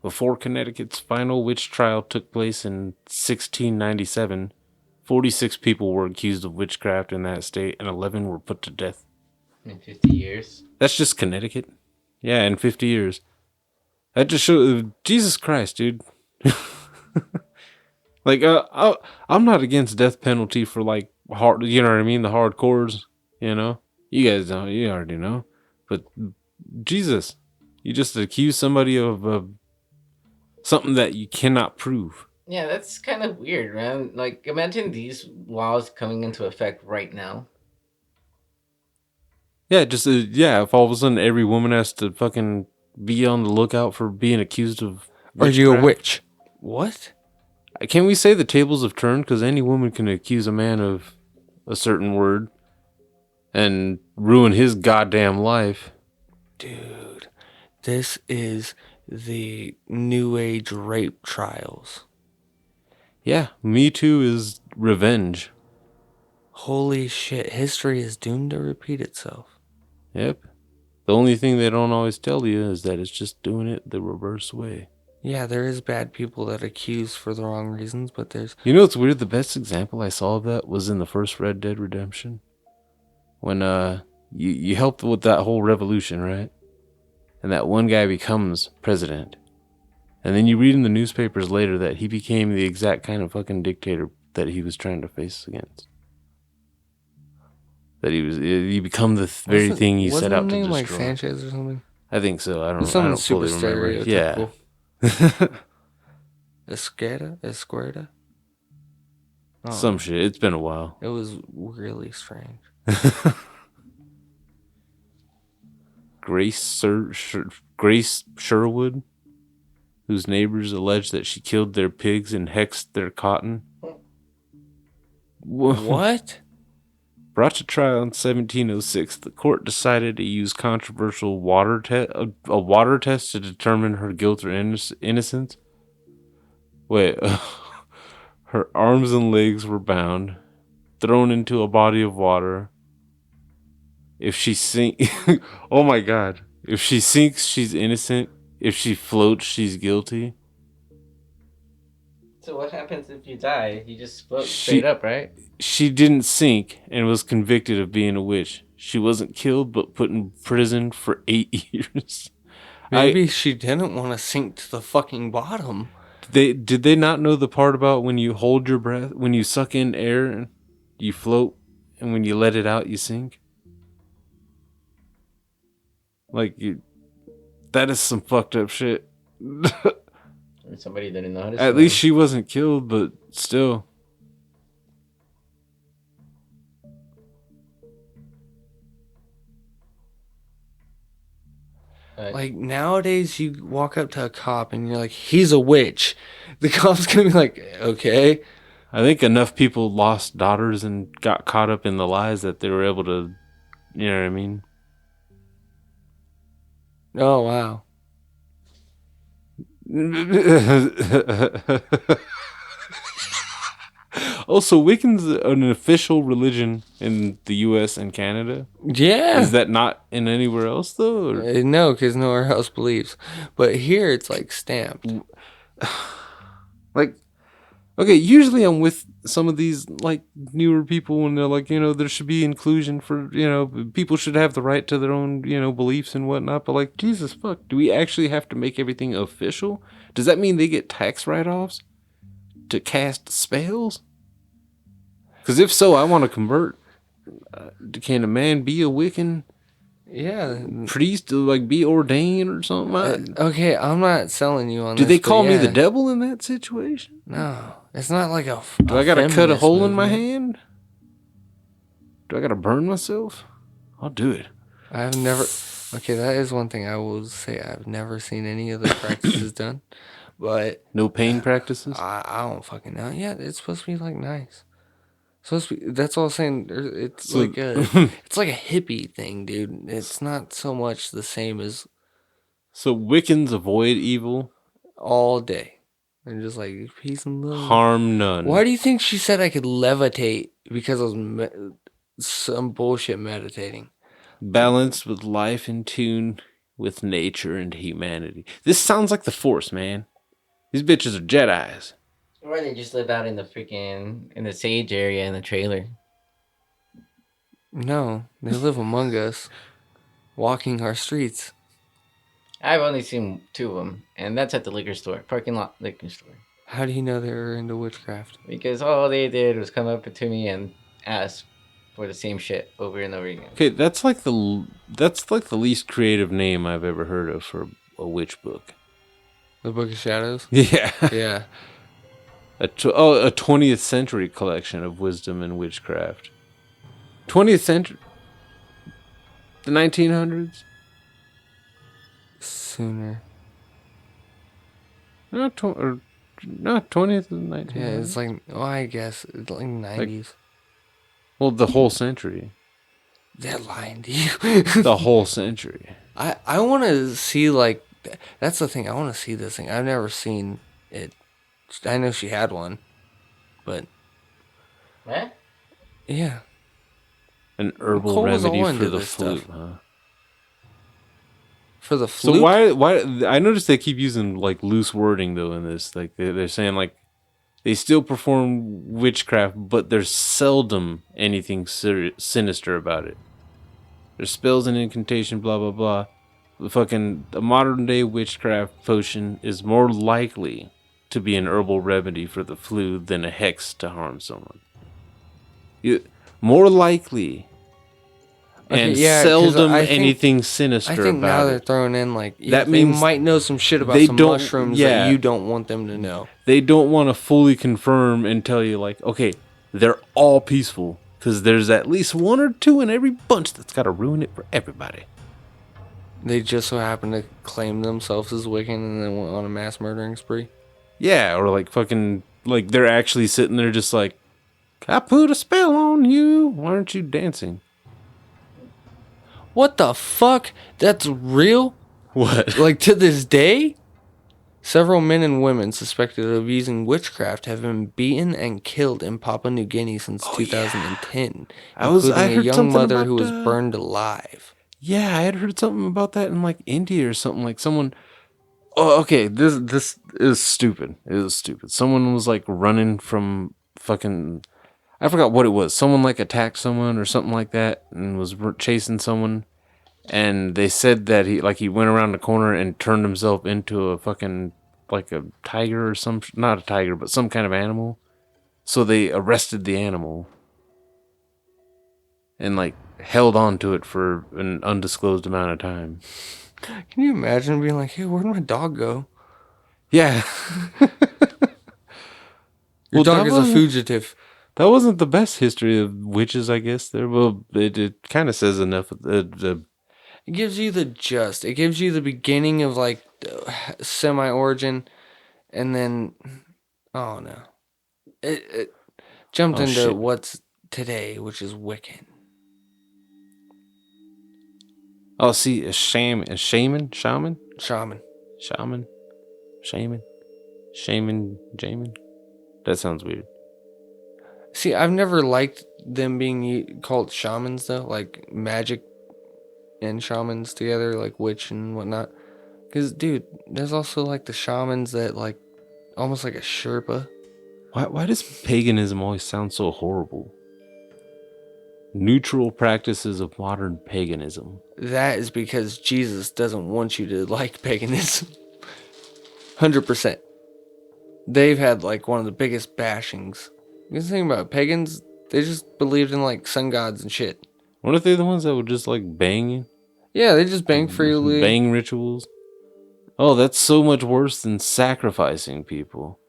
Before Connecticut's final witch trial took place in 1697, 46 people were accused of witchcraft in that state and 11 were put to death. In 50 years. That's just Connecticut. Yeah, in 50 years. That just shows, Jesus Christ, dude. Like, I'm not against death penalty for like hard, you know what I mean, the hardcores, you know. You guys don't, you already know. But Jesus, you just accuse somebody of something that you cannot prove. Yeah, that's kind of weird, man. Like, imagine these laws coming into effect right now. Yeah, just yeah. If all of a sudden every woman has to fucking be on the lookout for being accused of Are you a witchcraft. witch? What? Can we say the tables have turned? Because any woman can accuse a man of a certain word and ruin his goddamn life. Dude, this is the New Age rape trials. Yeah, Me Too is revenge. Holy shit, history is doomed to repeat itself. Yep. The only thing they don't always tell you is that it's just doing it the reverse way. Yeah, there is bad people that accuse for the wrong reasons, but there's... You know what's weird? The best example I saw of that was in the first Red Dead Redemption. When you helped with that whole revolution, right? And that one guy becomes president. And then you read in the newspapers later that he became the exact kind of fucking dictator that he was trying to face against. That he become the very thing he set out to destroy. Wasn't his name like Sanchez or something? I think so. I don't Something fully super remember. stereotypical. Yeah. Esquerda? Oh, Some shit. It's been a while. it was really strange. Grace Sherwood, whose neighbors allege that she killed their pigs and hexed their cotton. What? Brought to trial in 1706, the court decided to use controversial water test to determine her guilt or innocence. Wait, her arms and legs were bound, thrown into a body of water. If she oh my god. If she sinks, she's innocent. If she floats, she's guilty. So what happens if you die? You just float straight up, right? She didn't sink and was convicted of being a witch. She wasn't killed, but put in prison for 8 years. Maybe she didn't want to sink to the fucking bottom. Did they not know the part about when you hold your breath, when you suck in air, and you float, and when you let it out, you sink? Like, that is some fucked up shit. Somebody didn't know how to At swim. least she wasn't killed, but still. Like, nowadays, you walk up to a cop and you're like, he's a witch. The cop's gonna be like, okay. I think enough people lost daughters and got caught up in the lies that they were able to, you know what I mean? Oh, wow. Also, Wiccan's an official religion in the U.S. and Canada. Yeah. Is that not in anywhere else, though? Or? No, because nowhere else believes. But here, it's like stamped. Like, okay, usually I'm with some of these, like, newer people when they're like, you know, there should be inclusion for, you know, people should have the right to their own, you know, beliefs and whatnot. But, like, Jesus fuck, do we actually have to make everything official? Does that mean they get tax write-offs to cast spells? Because if so, I want to convert. Can a man be a Wiccan priest to, like, be ordained or something? Okay, I'm not selling you on Do this. they call me yeah. the devil in that situation? No, it's not like a. Do I gotta cut a hole in my hand? Do I gotta burn myself? I'll do it. I've never. Okay, that is one thing I will say. I've never seen any of the practices done, but No pain practices? I don't fucking know. Yeah, it's supposed to be like nice. Supposed to be. That's all I'm saying. It's So- like a. It's like a hippie thing, dude. It's not so much the same as So Wiccans avoid evil, all day. They're just like peace and love. harm none. Why do you think she said I could levitate? Because I was some bullshit meditating. Balanced with life in tune with nature and humanity. This sounds like the Force, man. These bitches are Jedis. Or they just live out in the sage area in the trailer. No, they live among us, walking our streets. I've only seen 2 of them, and that's at the liquor store, parking lot liquor store. How do you know they were into witchcraft? Because all they did was come up to me and ask for the same shit over and over again. Okay, that's like the least creative name I've ever heard of for a witch book. The Book of Shadows? Yeah. Yeah. A 20th century collection of wisdom and witchcraft. 20th century? The 1900s? Sooner. Not 20th and 1900s. Yeah, it's like, I guess it's like 90s. Well, the whole century. They're lying to you. The whole century. I want to see, like, that's the thing. I want to see this thing. I've never seen it. I know she had one, but What? yeah. An herbal Cole was all remedy into for the this flu, stuff. huh? For the flu. So why I noticed they keep using like loose wording though in this. Like they're saying like they still perform witchcraft, but there's seldom anything sinister about it. There's spells and incantation, blah blah blah. The modern day witchcraft potion is more likely to be an herbal remedy for the flu than a hex to harm someone. More likely. Okay, And yeah, 'cause seldom I think- anything sinister I think now about they're it. throwing in like That they means might know some shit about they some don't- mushrooms yeah. that you don't want them to know. They don't want to fully confirm and tell you like, okay, they're all peaceful because there's at least one or two in every bunch that's got to ruin it for everybody. They just so happen to claim themselves as Wiccan and then went on a mass murdering spree. Yeah, or like fucking like they're actually sitting there just like, I put a spell on you. Why aren't you dancing? What the fuck? That's real? What? Like to this day? Several men and women suspected of using witchcraft have been beaten and killed in Papua New Guinea since 2010, I including heard a young something mother about, who was burned alive. Yeah, I had heard something about that in like India or something. Like someone. Oh, okay. This is stupid. It was stupid. Someone was like running from fucking. I forgot what it was. Someone like attacked someone or something like that, and was chasing someone. And they said that he went around the corner and turned himself into a fucking like a tiger or not a tiger, but some kind of animal. So they arrested the animal and like held on to it for an undisclosed amount of time. Can you imagine being like, hey, where'd my dog go? Yeah. Your Well, dog that is a wasn't- fugitive. That wasn't the best history of witches, I guess. There, well, it kind of says enough. It gives you the gist. It gives you the beginning of like semi-origin, and then, oh no, it jumped Oh, into shit. what's today, which is Wiccan. Oh, see, shaman, Jamin. That sounds weird. See, I've never liked them being called shamans though, like magic and shamans together, like witch and whatnot. Because, dude, there's also like the shamans that like almost like a Sherpa. Why does paganism always sound so horrible? Neutral practices of modern paganism. That is because Jesus doesn't want you to like paganism. 100%. They've had like one of the biggest bashings. You can think about it, pagans, they just believed in like sun gods and shit. What if they're the ones that would just like bang? Yeah, they just bang freely. Bang rituals? Oh, that's so much worse than sacrificing people.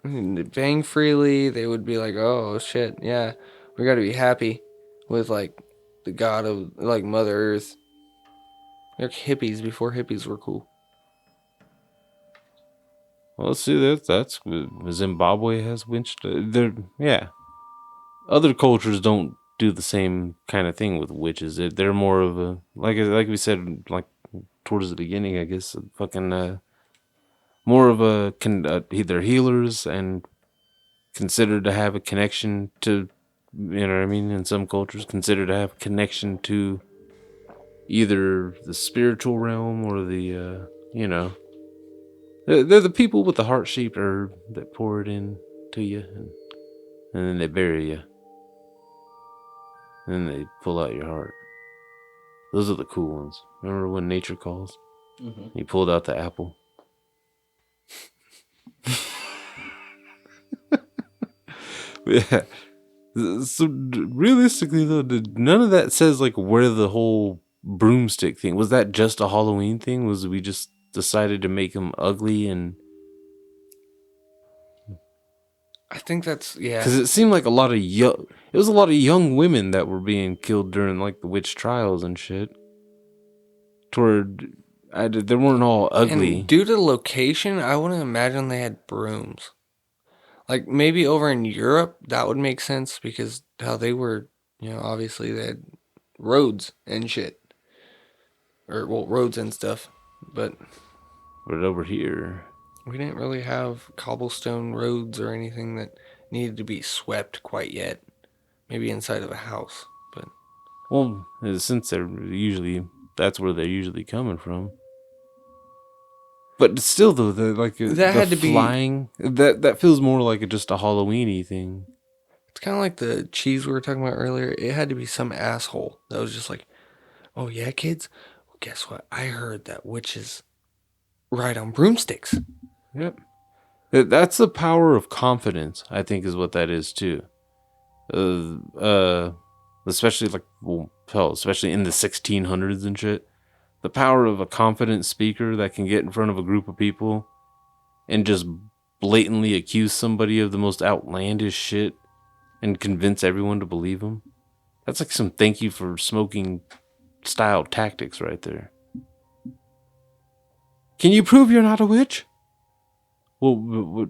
They bang freely. They would be like, oh shit, yeah, we gotta be happy with like the god of like Mother Earth. They're hippies before hippies were cool. Well, let's see, that's Zimbabwe has witch. Yeah. Other cultures don't do the same kind of thing with witches. They're more of a like we said like towards the beginning, I guess, fucking more of a they're healers and considered to have a connection to, you know what I mean, in some cultures considered to have a connection to either the spiritual realm or the you know, they're the people with the heart-shaped herb that pour it in to you and then they bury you. And then they pull out your heart. Those are the cool ones. Remember when Nature Calls? Mm-hmm. He pulled out the apple. Yeah. So realistically though, none of that says like where the whole broomstick thing was. That just a Halloween thing? Was we just decided to make them ugly and I think that's Because it seemed like a lot of young. It was a lot of young women that were being killed during like the witch trials and shit. They weren't all ugly. And due to location, I wouldn't imagine they had brooms. Like maybe over in Europe, that would make sense because how they were, obviously they had roads and shit. Or, well, roads and stuff. But over here, we didn't really have cobblestone roads or anything that needed to be swept quite yet. Maybe inside of a house, but... well, since that's where they're usually coming from. But still, though, had to be flying. That feels more like just a Halloween-y thing. It's kind of like the cheese we were talking about earlier. It had to be some asshole that was just like, "Oh yeah, kids. Well, guess what? I heard that witches ride on broomsticks." Yep. That's the power of confidence, I think, is what that is too. Especially especially in the 1600s and shit. The power of a confident speaker that can get in front of a group of people and just blatantly accuse somebody of the most outlandish shit and convince everyone to believe them. That's like some thank you for smoking style tactics right there. Can you prove you're not a witch? Well,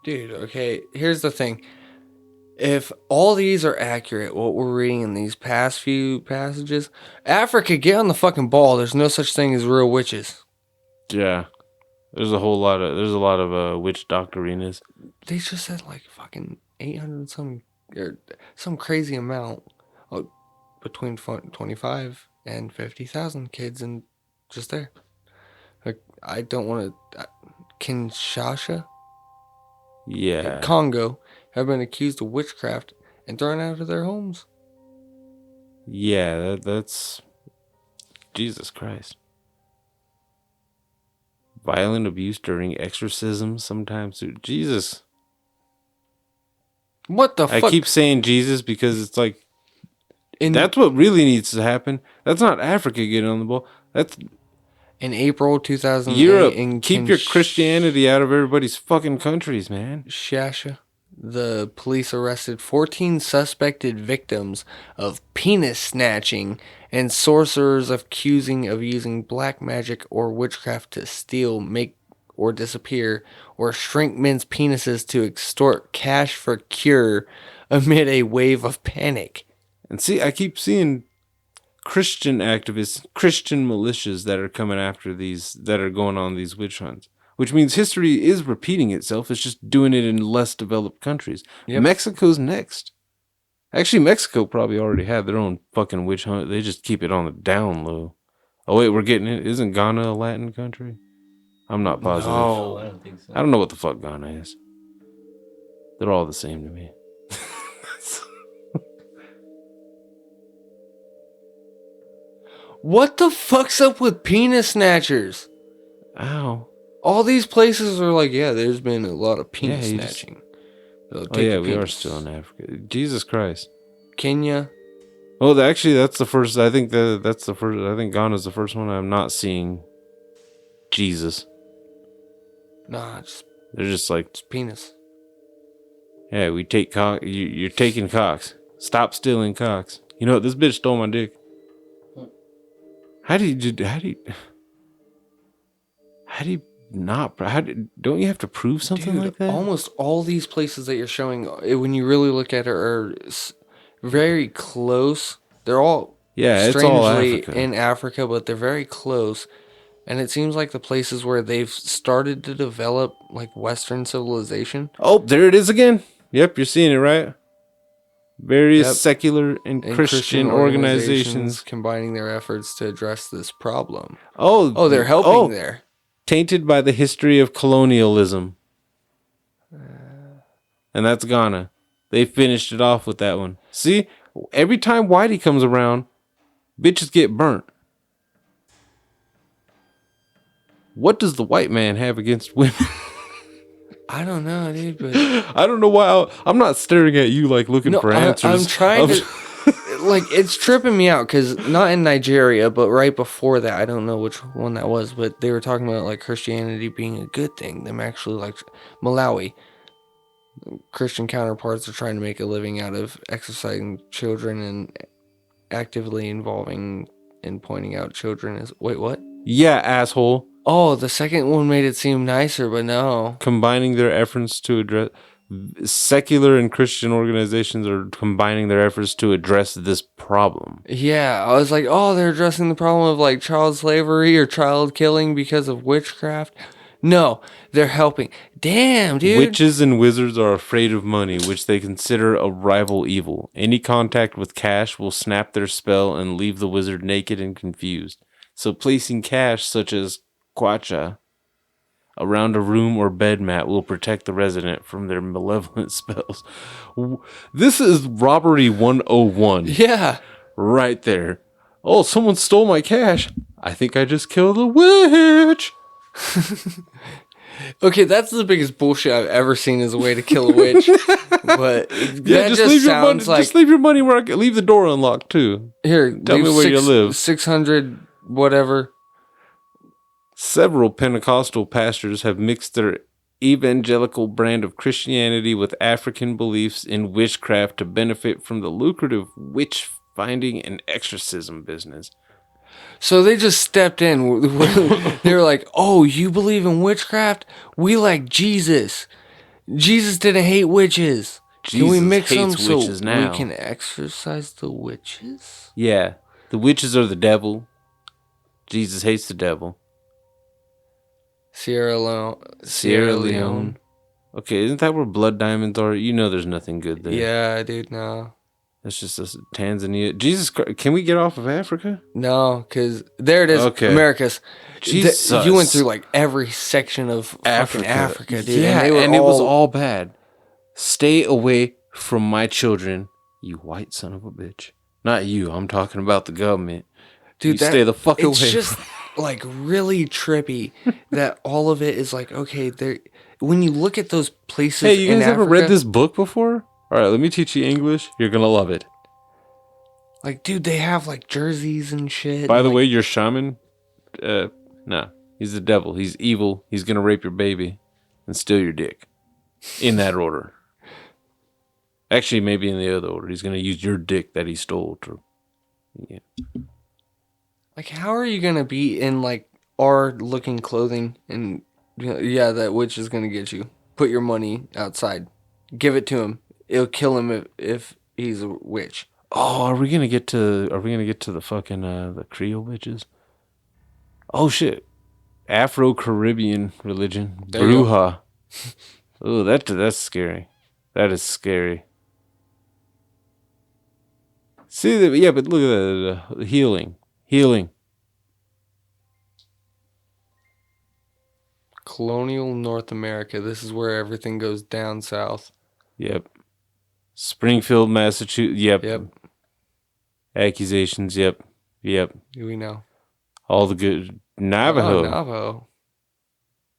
dude, okay, here's the thing. If all these are accurate, what we're reading in these past few passages, Africa, get on the fucking ball. There's no such thing as real witches. Yeah. There's a lot of witch doctrinas. They just said like fucking 800 or some crazy amount between 25 and 50,000 kids and just there. Like, I don't want to... Kinshasa? Yeah. Congo have been accused of witchcraft and thrown out of their homes. Yeah, that's... Jesus Christ. Violent abuse during exorcisms sometimes. Jesus. What the fuck? I keep saying Jesus because it's like... that's what really needs to happen. That's not Africa getting on the ball. That's... In April 2008... Europe, keep your Christianity out of everybody's fucking countries, man. Shasha. The police arrested 14 suspected victims of penis snatching and sorcerers accusing of using black magic or witchcraft to steal, make, or disappear, or shrink men's penises to extort cash for cure amid a wave of panic. And see, I keep seeing Christian activists, Christian militias that are coming after these, that are going on these witch hunts. Which means history is repeating itself. It's just doing it in less developed countries. Yep. Mexico's next. Actually, Mexico probably already had their own fucking witch hunt. They just keep it on the down low. Oh, wait, we're getting it. Isn't Ghana a Latin country? I'm not positive. No, I don't think so. I don't know what the fuck Ghana is. They're all the same to me. What the fuck's up with penis snatchers? Ow. All these places are like, yeah, there's been a lot of penis snatching. We are still in Africa. Jesus Christ. Kenya. Oh, actually, that's the first. I think that's the first. I think Ghana's the first one I'm not seeing Jesus. Nah, they're just like it's penis. Yeah, we take cock. You're taking cocks. Stop stealing cocks. You know what? This bitch stole my dick. How do you not? Don't you have to prove something like that? Almost all these places that you're showing, when you really look at it, are very close. They're all it's all Africa. in Africa, but they're very close. And it seems like the places where they've started to develop like Western civilization. Oh, there it is again. Yep, you're seeing it, right? Various secular and Christian organizations combining their efforts to address this problem. Oh, they're helping there. Tainted by the history of colonialism. And that's Ghana. They finished it off with that one. See, every time Whitey comes around, bitches get burnt. What does the white man have against women? I don't know, dude, but... I don't know why. I'm not staring at you like looking for answers. I'm trying to... like, it's tripping me out, because not in Nigeria, but right before that, I don't know which one that was, but they were talking about, like, Christianity being a good thing. Them actually, like, Malawi. Christian counterparts are trying to make a living out of exercising children and actively involving and pointing out children as... Wait, what? Yeah, asshole. Oh, the second one made it seem nicer, but no. Combining their efforts to address... Secular and Christian organizations are combining their efforts to address this problem. Yeah, I was like, oh, they're addressing the problem of like child slavery or child killing because of witchcraft. No, they're helping. Damn, dude. Witches and wizards are afraid of money, which they consider a rival evil. Any contact with cash will snap their spell and leave the wizard naked and confused. So placing cash, such as kwacha, around a room or bed mat will protect the resident from their malevolent spells. This is robbery 101. Yeah. Right there. Oh, someone stole my cash. I think I just killed a witch. Okay, that's the biggest bullshit I've ever seen as a way to kill a witch. But Yeah, that just sounds like... Just leave your money where leave the door unlocked too. Here, Tell me where you live. 600 whatever. Several Pentecostal pastors have mixed their evangelical brand of Christianity with African beliefs in witchcraft to benefit from the lucrative witch finding and exorcism business. So they just stepped in. They were like, oh, you believe in witchcraft? We like Jesus. Jesus didn't hate witches. Can we Jesus mix them hates so witches now. we can exorcise the witches? Yeah, the witches are the devil. Jesus hates the devil. Sierra Leone. Okay, isn't that where blood diamonds are? You know there's nothing good there. Yeah, dude, no. That's just Tanzania. Jesus Christ, can we get off of Africa? No, because there it is, Okay. Americas. Jesus. You went through like every section of Africa, dude. Yeah, and it was all bad. Stay away from my children, you white son of a bitch. Not you, I'm talking about the government. Dude, you stay the fuck away. It's just like really trippy that all of it is like, okay, there. When you look at those places, Hey, you guys ever Africa, read this book before? All right, let me teach you English. You're gonna love it. Like, dude, they have like jerseys and shit. By the like, way, your shaman, nah, he's the devil. He's evil. He's gonna rape your baby and steal your dick. In that order. Actually, maybe in the other order. He's gonna use your dick that he stole to. Yeah. like, how are you gonna be in like our looking clothing and yeah, that witch is gonna get you. Put your money outside. Give it to him. It'll kill him if he's a witch. Oh, are we gonna get to the fucking the Creole witches? Oh shit. Afro-Caribbean religion. There you Bruja. Oh, that's scary. That is scary. See, yeah, but look at the healing. Colonial North America. This is where everything goes down south. Yep. Springfield, Massachusetts. Yep. Accusations. Yep. We know. All the good Navajo. Oh, Navajo.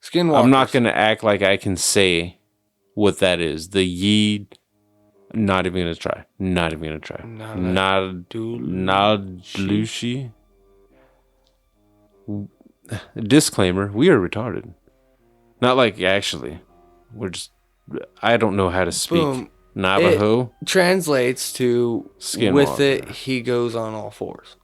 Skinwalkers. I'm not gonna act like I can say what that is. The Yee. Not even gonna try. Nadlushi. Disclaimer: we are retarded. Not like actually. We're just. I don't know how to speak Boom. Navajo. It translates to Skinwalker. with it, he goes on all fours.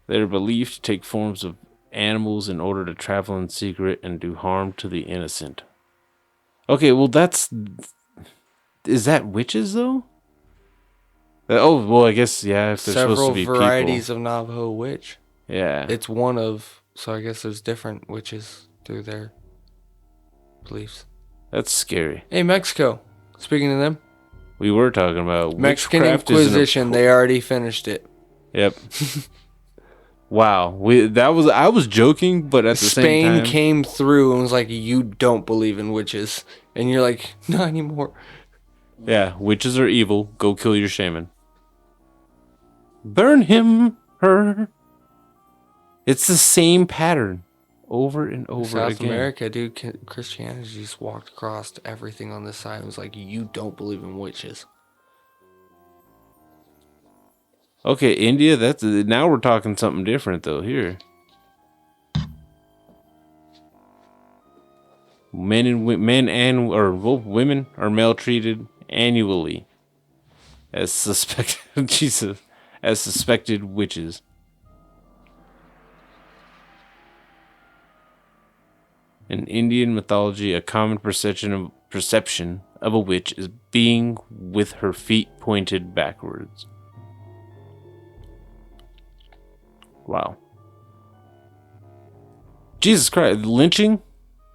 They're believed to take forms of animals in order to travel in secret and do harm to the innocent. Okay, well is that witches though? Oh well, I guess yeah. If they're supposed Several to be varieties people. of Navajo witch. Yeah, It's one of, so I guess there's different witches through their beliefs. that's scary. Hey, Mexico. Speaking of them, We were talking about Mexican witchcraft isn't Inquisition. They already finished it. Yep. Wow. I was joking, but at the same Spain time, came through and was like, "You don't believe in witches," and you're like, "Not anymore." yeah, witches are evil. Go kill your shaman. Burn him, her. It's the same pattern over and over South again. America, dude, Christianity just walked across everything on this side and was like, "You don't believe in witches." Okay, India. Now we're talking something different though. Here, women are maltreated annually as suspected witches. In Indian mythology, a common perception of a witch is being with her feet pointed backwards. Wow. Jesus Christ, lynching?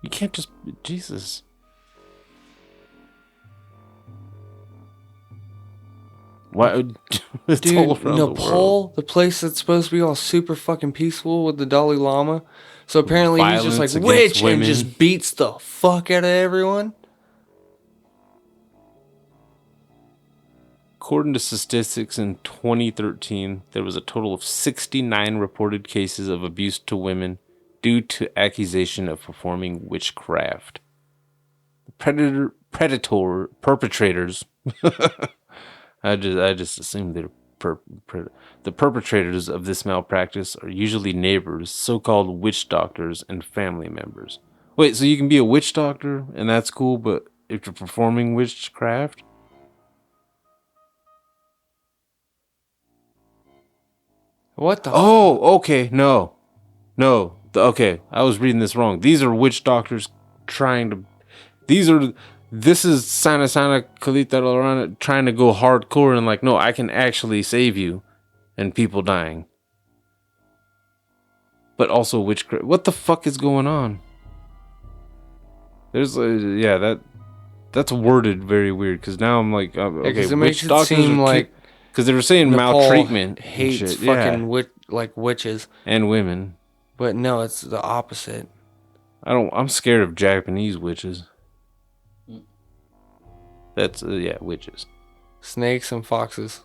You can't just... Jesus. Why? It's Dude, all around the world. Nepal, the place that's supposed to be all super fucking peaceful with the Dalai Lama. So apparently he's just Violence like, against witch, and women. just beats the fuck out of everyone. According to statistics in 2013, there was a total of 69 reported cases of abuse to women due to accusation of performing witchcraft. Perpetrators. I just assumed they're the perpetrators of this malpractice are usually neighbors, so-called witch doctors, and family members. Wait, so you can be a witch doctor and that's cool, but if you're performing witchcraft? What the Oh, okay, no. Okay, I was reading this wrong. These are witch doctors this is Sana Kalita Lorana trying to go hardcore and like, no, I can actually save you and people dying. But also witchcraft. What the fuck is going on? There's that's worded very weird because now I'm like, okay, because it witch makes it doctors seem like because they were saying Nepal maltreatment and hates shit, fucking yeah, like witches, and women. but no, it's the opposite. I'm scared of Japanese witches. That's witches. Snakes and foxes.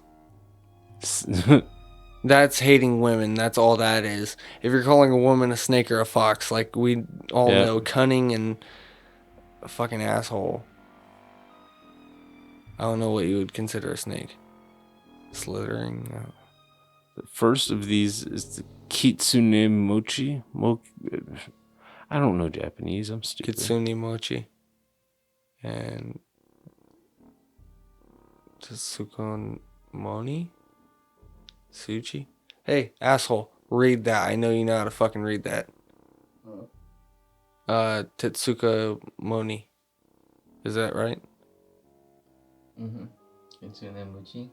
That's hating women. That's all that is. If you're calling a woman a snake or a fox, like we all know, cunning and a fucking asshole. I don't know what you would consider a snake. Slithering. No. The first of these is the Kitsune Mochi. I don't know Japanese. I'm stupid. Kitsune Mochi. And Tsukon Moni? Suchi? Hey, asshole, read that. I know you know how to fucking read that. Tetsuka Moni. Is that right? Mm-hmm. Kitsune Mochi.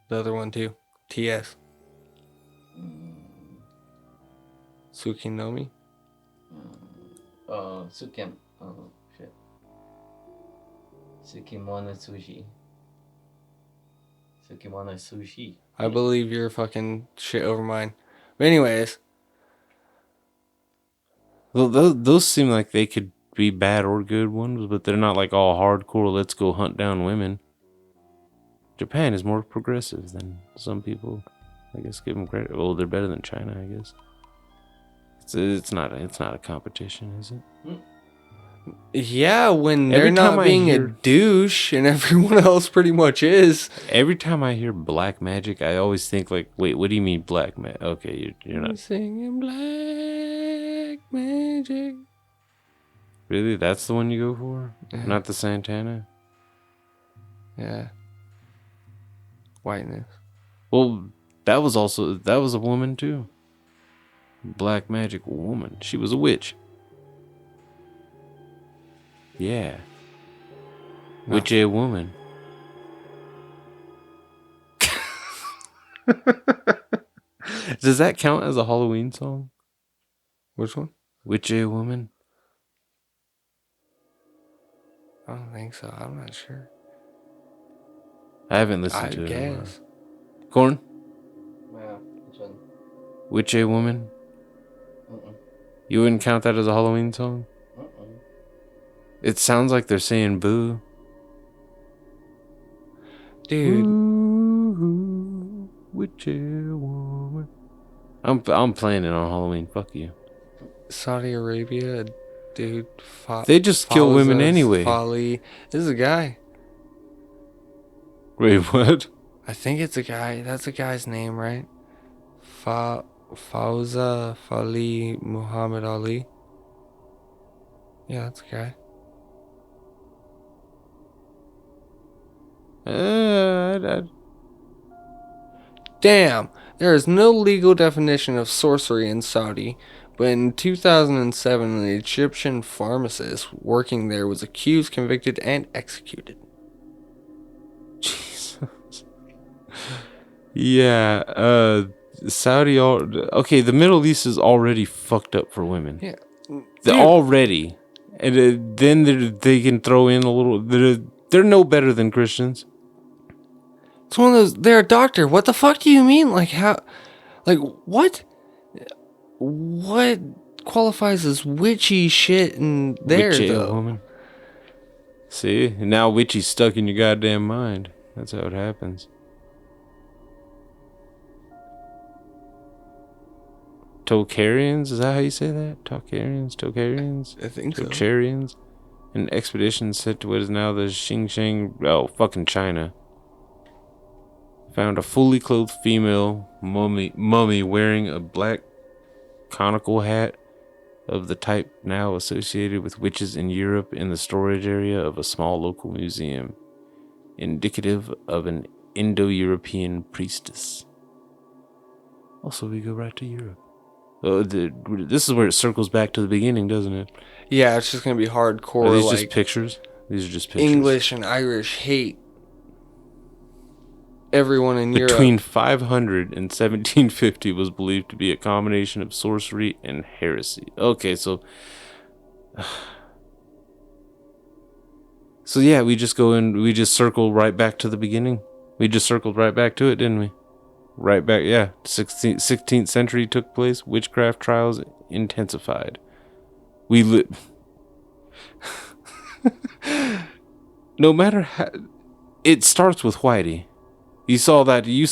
The other one too. TS. Tsukinomi? Oh, Sukim. Oh, shit. Tsukimono Sushi. Tsukimono Sushi. I believe you're fucking shit over mine. But anyways. Well, those seem like they could be bad or good ones, but they're not like all hardcore, let's go hunt down women. Japan is more progressive than some people, I guess, give them credit. Well, they're better than China, I guess. It's not a competition, is it? Yeah, when Every they're not time I being a hear- douche and everyone else pretty much is. Every time I hear black magic, I always think like, wait, what do you mean black magic? Okay, you're I'm not singing black magic. really. That's the one you go for, Yeah. not the Santana. Yeah. Whiteness. Well, that was a woman too. Black magic woman. She was a witch. Yeah. No. Witch a woman. Does that count as a Halloween song? Which one? Witch a woman? I don't think so. I'm not sure. I haven't listened I to it. guess. Corn? Wow, which one? Witch a woman? Mm-mm. You wouldn't count that as a Halloween song? Mm-mm. It sounds like they're saying boo. Dude. Ooh, witch a woman. I'm playing it on Halloween. Fuck you. Saudi Arabia, dude. They just kill women anyway. Fali. This is a guy. Wait, what? I think it's a guy. That's a guy's name, right? Fauza Fali Muhammad Ali. Yeah, that's a guy. I Damn, there is no legal definition of sorcery in Saudi, but in 2007, an Egyptian pharmacist working there was accused, convicted, and executed. Jesus. Yeah, Saudi. Okay, the Middle East is already fucked up for women. Yeah. Already, and then they can throw in a little. They're no better than Christians. It's one of those. They're a doctor. What the fuck do you mean? Like how? Like what? What qualifies as witchy shit in there Witchy though? woman. See, and now witchy's stuck in your goddamn mind. That's how it happens. Tokarians, is that how you say that? Tokarians? I think so. Tocharians? An expedition sent to what is now the Xinjiang, fucking China, found a fully clothed female mummy wearing a black conical hat of the type now associated with witches in Europe in the storage area of a small local museum, indicative of an Indo-European priestess. Also, we go right to Europe. This is where it circles back to the beginning, doesn't it? Yeah, it's just gonna be hardcore. Are these like just pictures? These are just pictures. English and Irish hate everyone in Between Europe. 500 and 1750 was believed to be a combination of sorcery and heresy. Okay, so yeah, we just go in, we just circle right back to the beginning. We just circled right back to it, didn't we? Right back, yeah. 16th century took place. Witchcraft trials intensified. No matter how, it starts with Whitey. You saw that year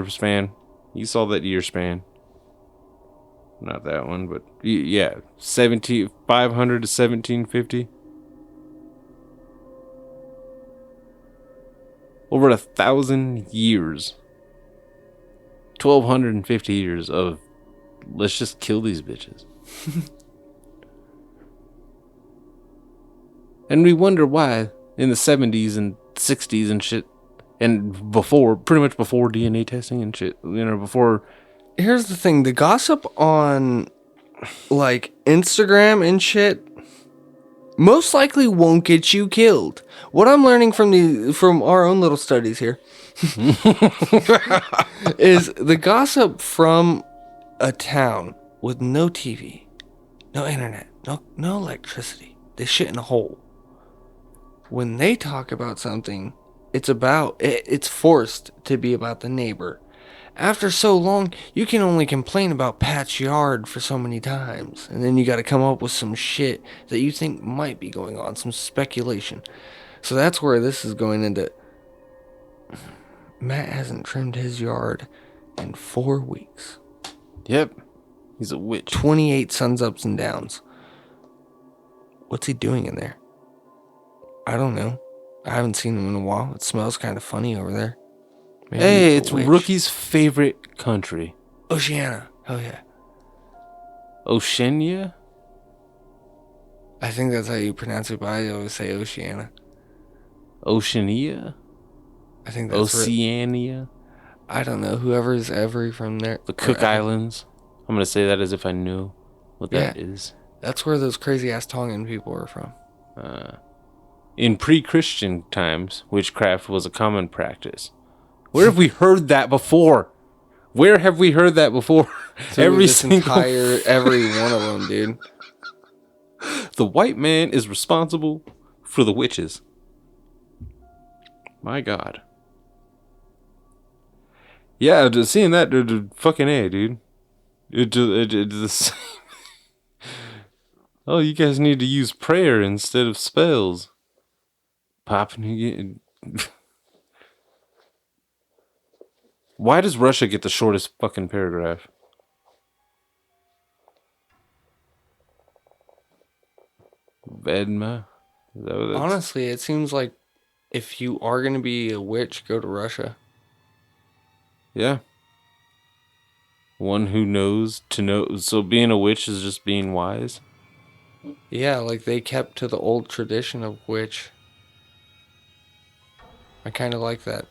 span. Not that one, but yeah, 500 to 1750. Over 1,000 years. 1,250 years of let's just kill these bitches. And we wonder why in the 70s and 60s and shit, and before, pretty much before DNA testing and shit, before. Here's the thing: the gossip on like Instagram and shit most likely won't get you killed. What I'm learning from our own little studies here is the gossip from a town with no TV, no internet, no electricity. They shit in a hole. When they talk about something, it's forced to be about the neighbor. After so long, you can only complain about Pat's yard for so many times, and then you got to come up with some shit that you think might be going on, some speculation. So that's where this is going into. Matt hasn't trimmed his yard in 4 weeks. Yep, he's a witch. 28 suns ups and downs. What's he doing in there? I don't know. I haven't seen him in a while. It smells kind of funny over there. Maybe Hey, it's it's a witch. Rookie's favorite country. Oceania. Oh yeah. Oceania? I think that's how you pronounce it, but I always say Oceania. Oceania? I think that's Oceania? I don't know. Whoever's ever from there. The Cook Islands. I'm going to say that as if I knew what that is. That's where those crazy ass Tongan people are from. In pre-Christian times, witchcraft was a common practice. Where have we heard that before? Every single every one of them, dude. The white man is responsible for the witches. My God. Yeah, just seeing that, fucking A, dude. Oh, you guys need to use prayer instead of spells. Popping again. Why does Russia get the shortest fucking paragraph? Vedma? Is that what that's? Honestly, it seems like if you are going to be a witch, go to Russia. Yeah. One who knows to know. So being a witch is just being wise. Yeah, like they kept to the old tradition of witch. I kind of like that.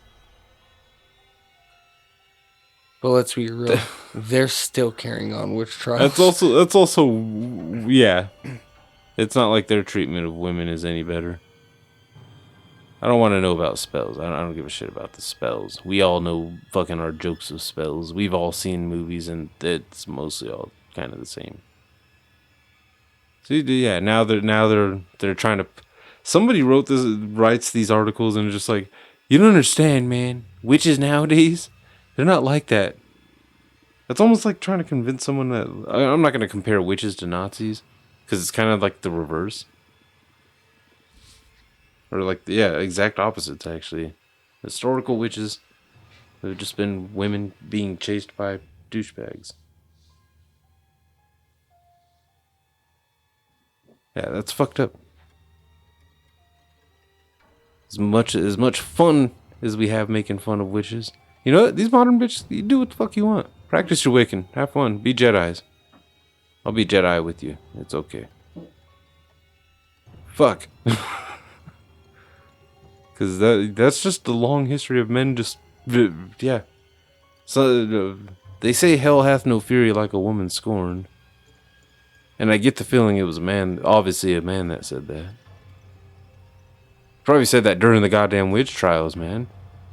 But let's be real, they're still carrying on witch trials. That's also yeah. It's not like their treatment of women is any better. I don't want to know about spells. I don't give a shit about the spells. We all know fucking our jokes of spells. We've all seen movies, and it's mostly all kind of the same. So yeah, now they're trying to. Somebody writes these articles, and just like, you don't understand, man. Witches nowadays, they're not like that. It's almost like trying to convince someone that I'm not going to compare witches to Nazis, because it's kind of like the reverse. Or like, yeah, exact opposites, actually. Historical witches have just been women being chased by douchebags. Yeah, that's fucked up. As much fun as we have making fun of witches, you know what? These modern bitches, you do what the fuck you want. Practice your Wiccan. Have fun. Be Jedis. I'll be Jedi with you. It's okay. Fuck. Because that's just the long history of men just... Yeah. So, they say hell hath no fury like a woman scorned. And I get the feeling it was a man, obviously a man that said that. Probably said that during the goddamn witch trials, man.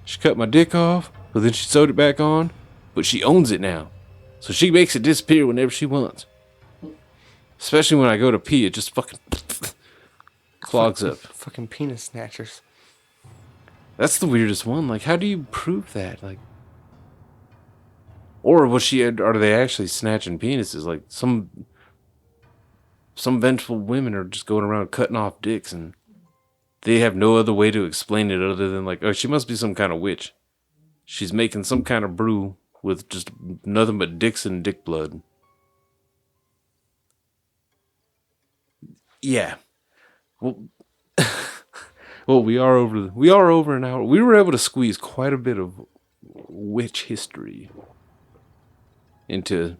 She cut my dick off, but then she sewed it back on, but she owns it now. So she makes it disappear whenever she wants. Especially when I go to pee, it just fucking clogs up. Fucking penis snatchers. That's the weirdest one. Like, how do you prove that? Like, or are they actually snatching penises? Like, some vengeful women are just going around cutting off dicks, and they have no other way to explain it other than like, oh, she must be some kind of witch. She's making some kind of brew with just nothing but dicks and dick blood. Yeah. Well, well, we are over an hour. We were able to squeeze quite a bit of witch history into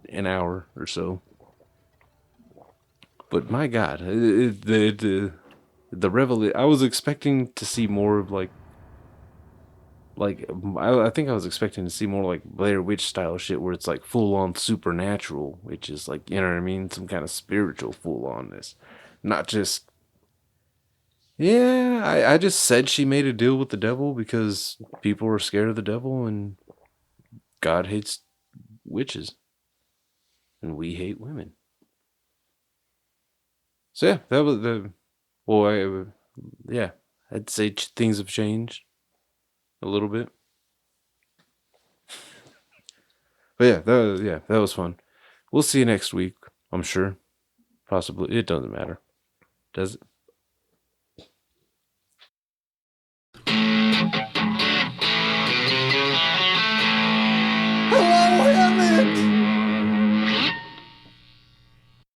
an hour or so. But my God, the revelation. I was expecting to see more of like I think I was expecting to see more like Blair Witch style shit where it's like full on supernatural, which is like, you know what I mean, some kind of spiritual full onness, not just. Yeah, I just said she made a deal with the devil because people are scared of the devil and God hates witches and we hate women. So yeah, that was the. Well, yeah, I'd say things have changed a little bit. But yeah, that was fun. We'll see you next week, I'm sure. Possibly. It doesn't matter. Does it?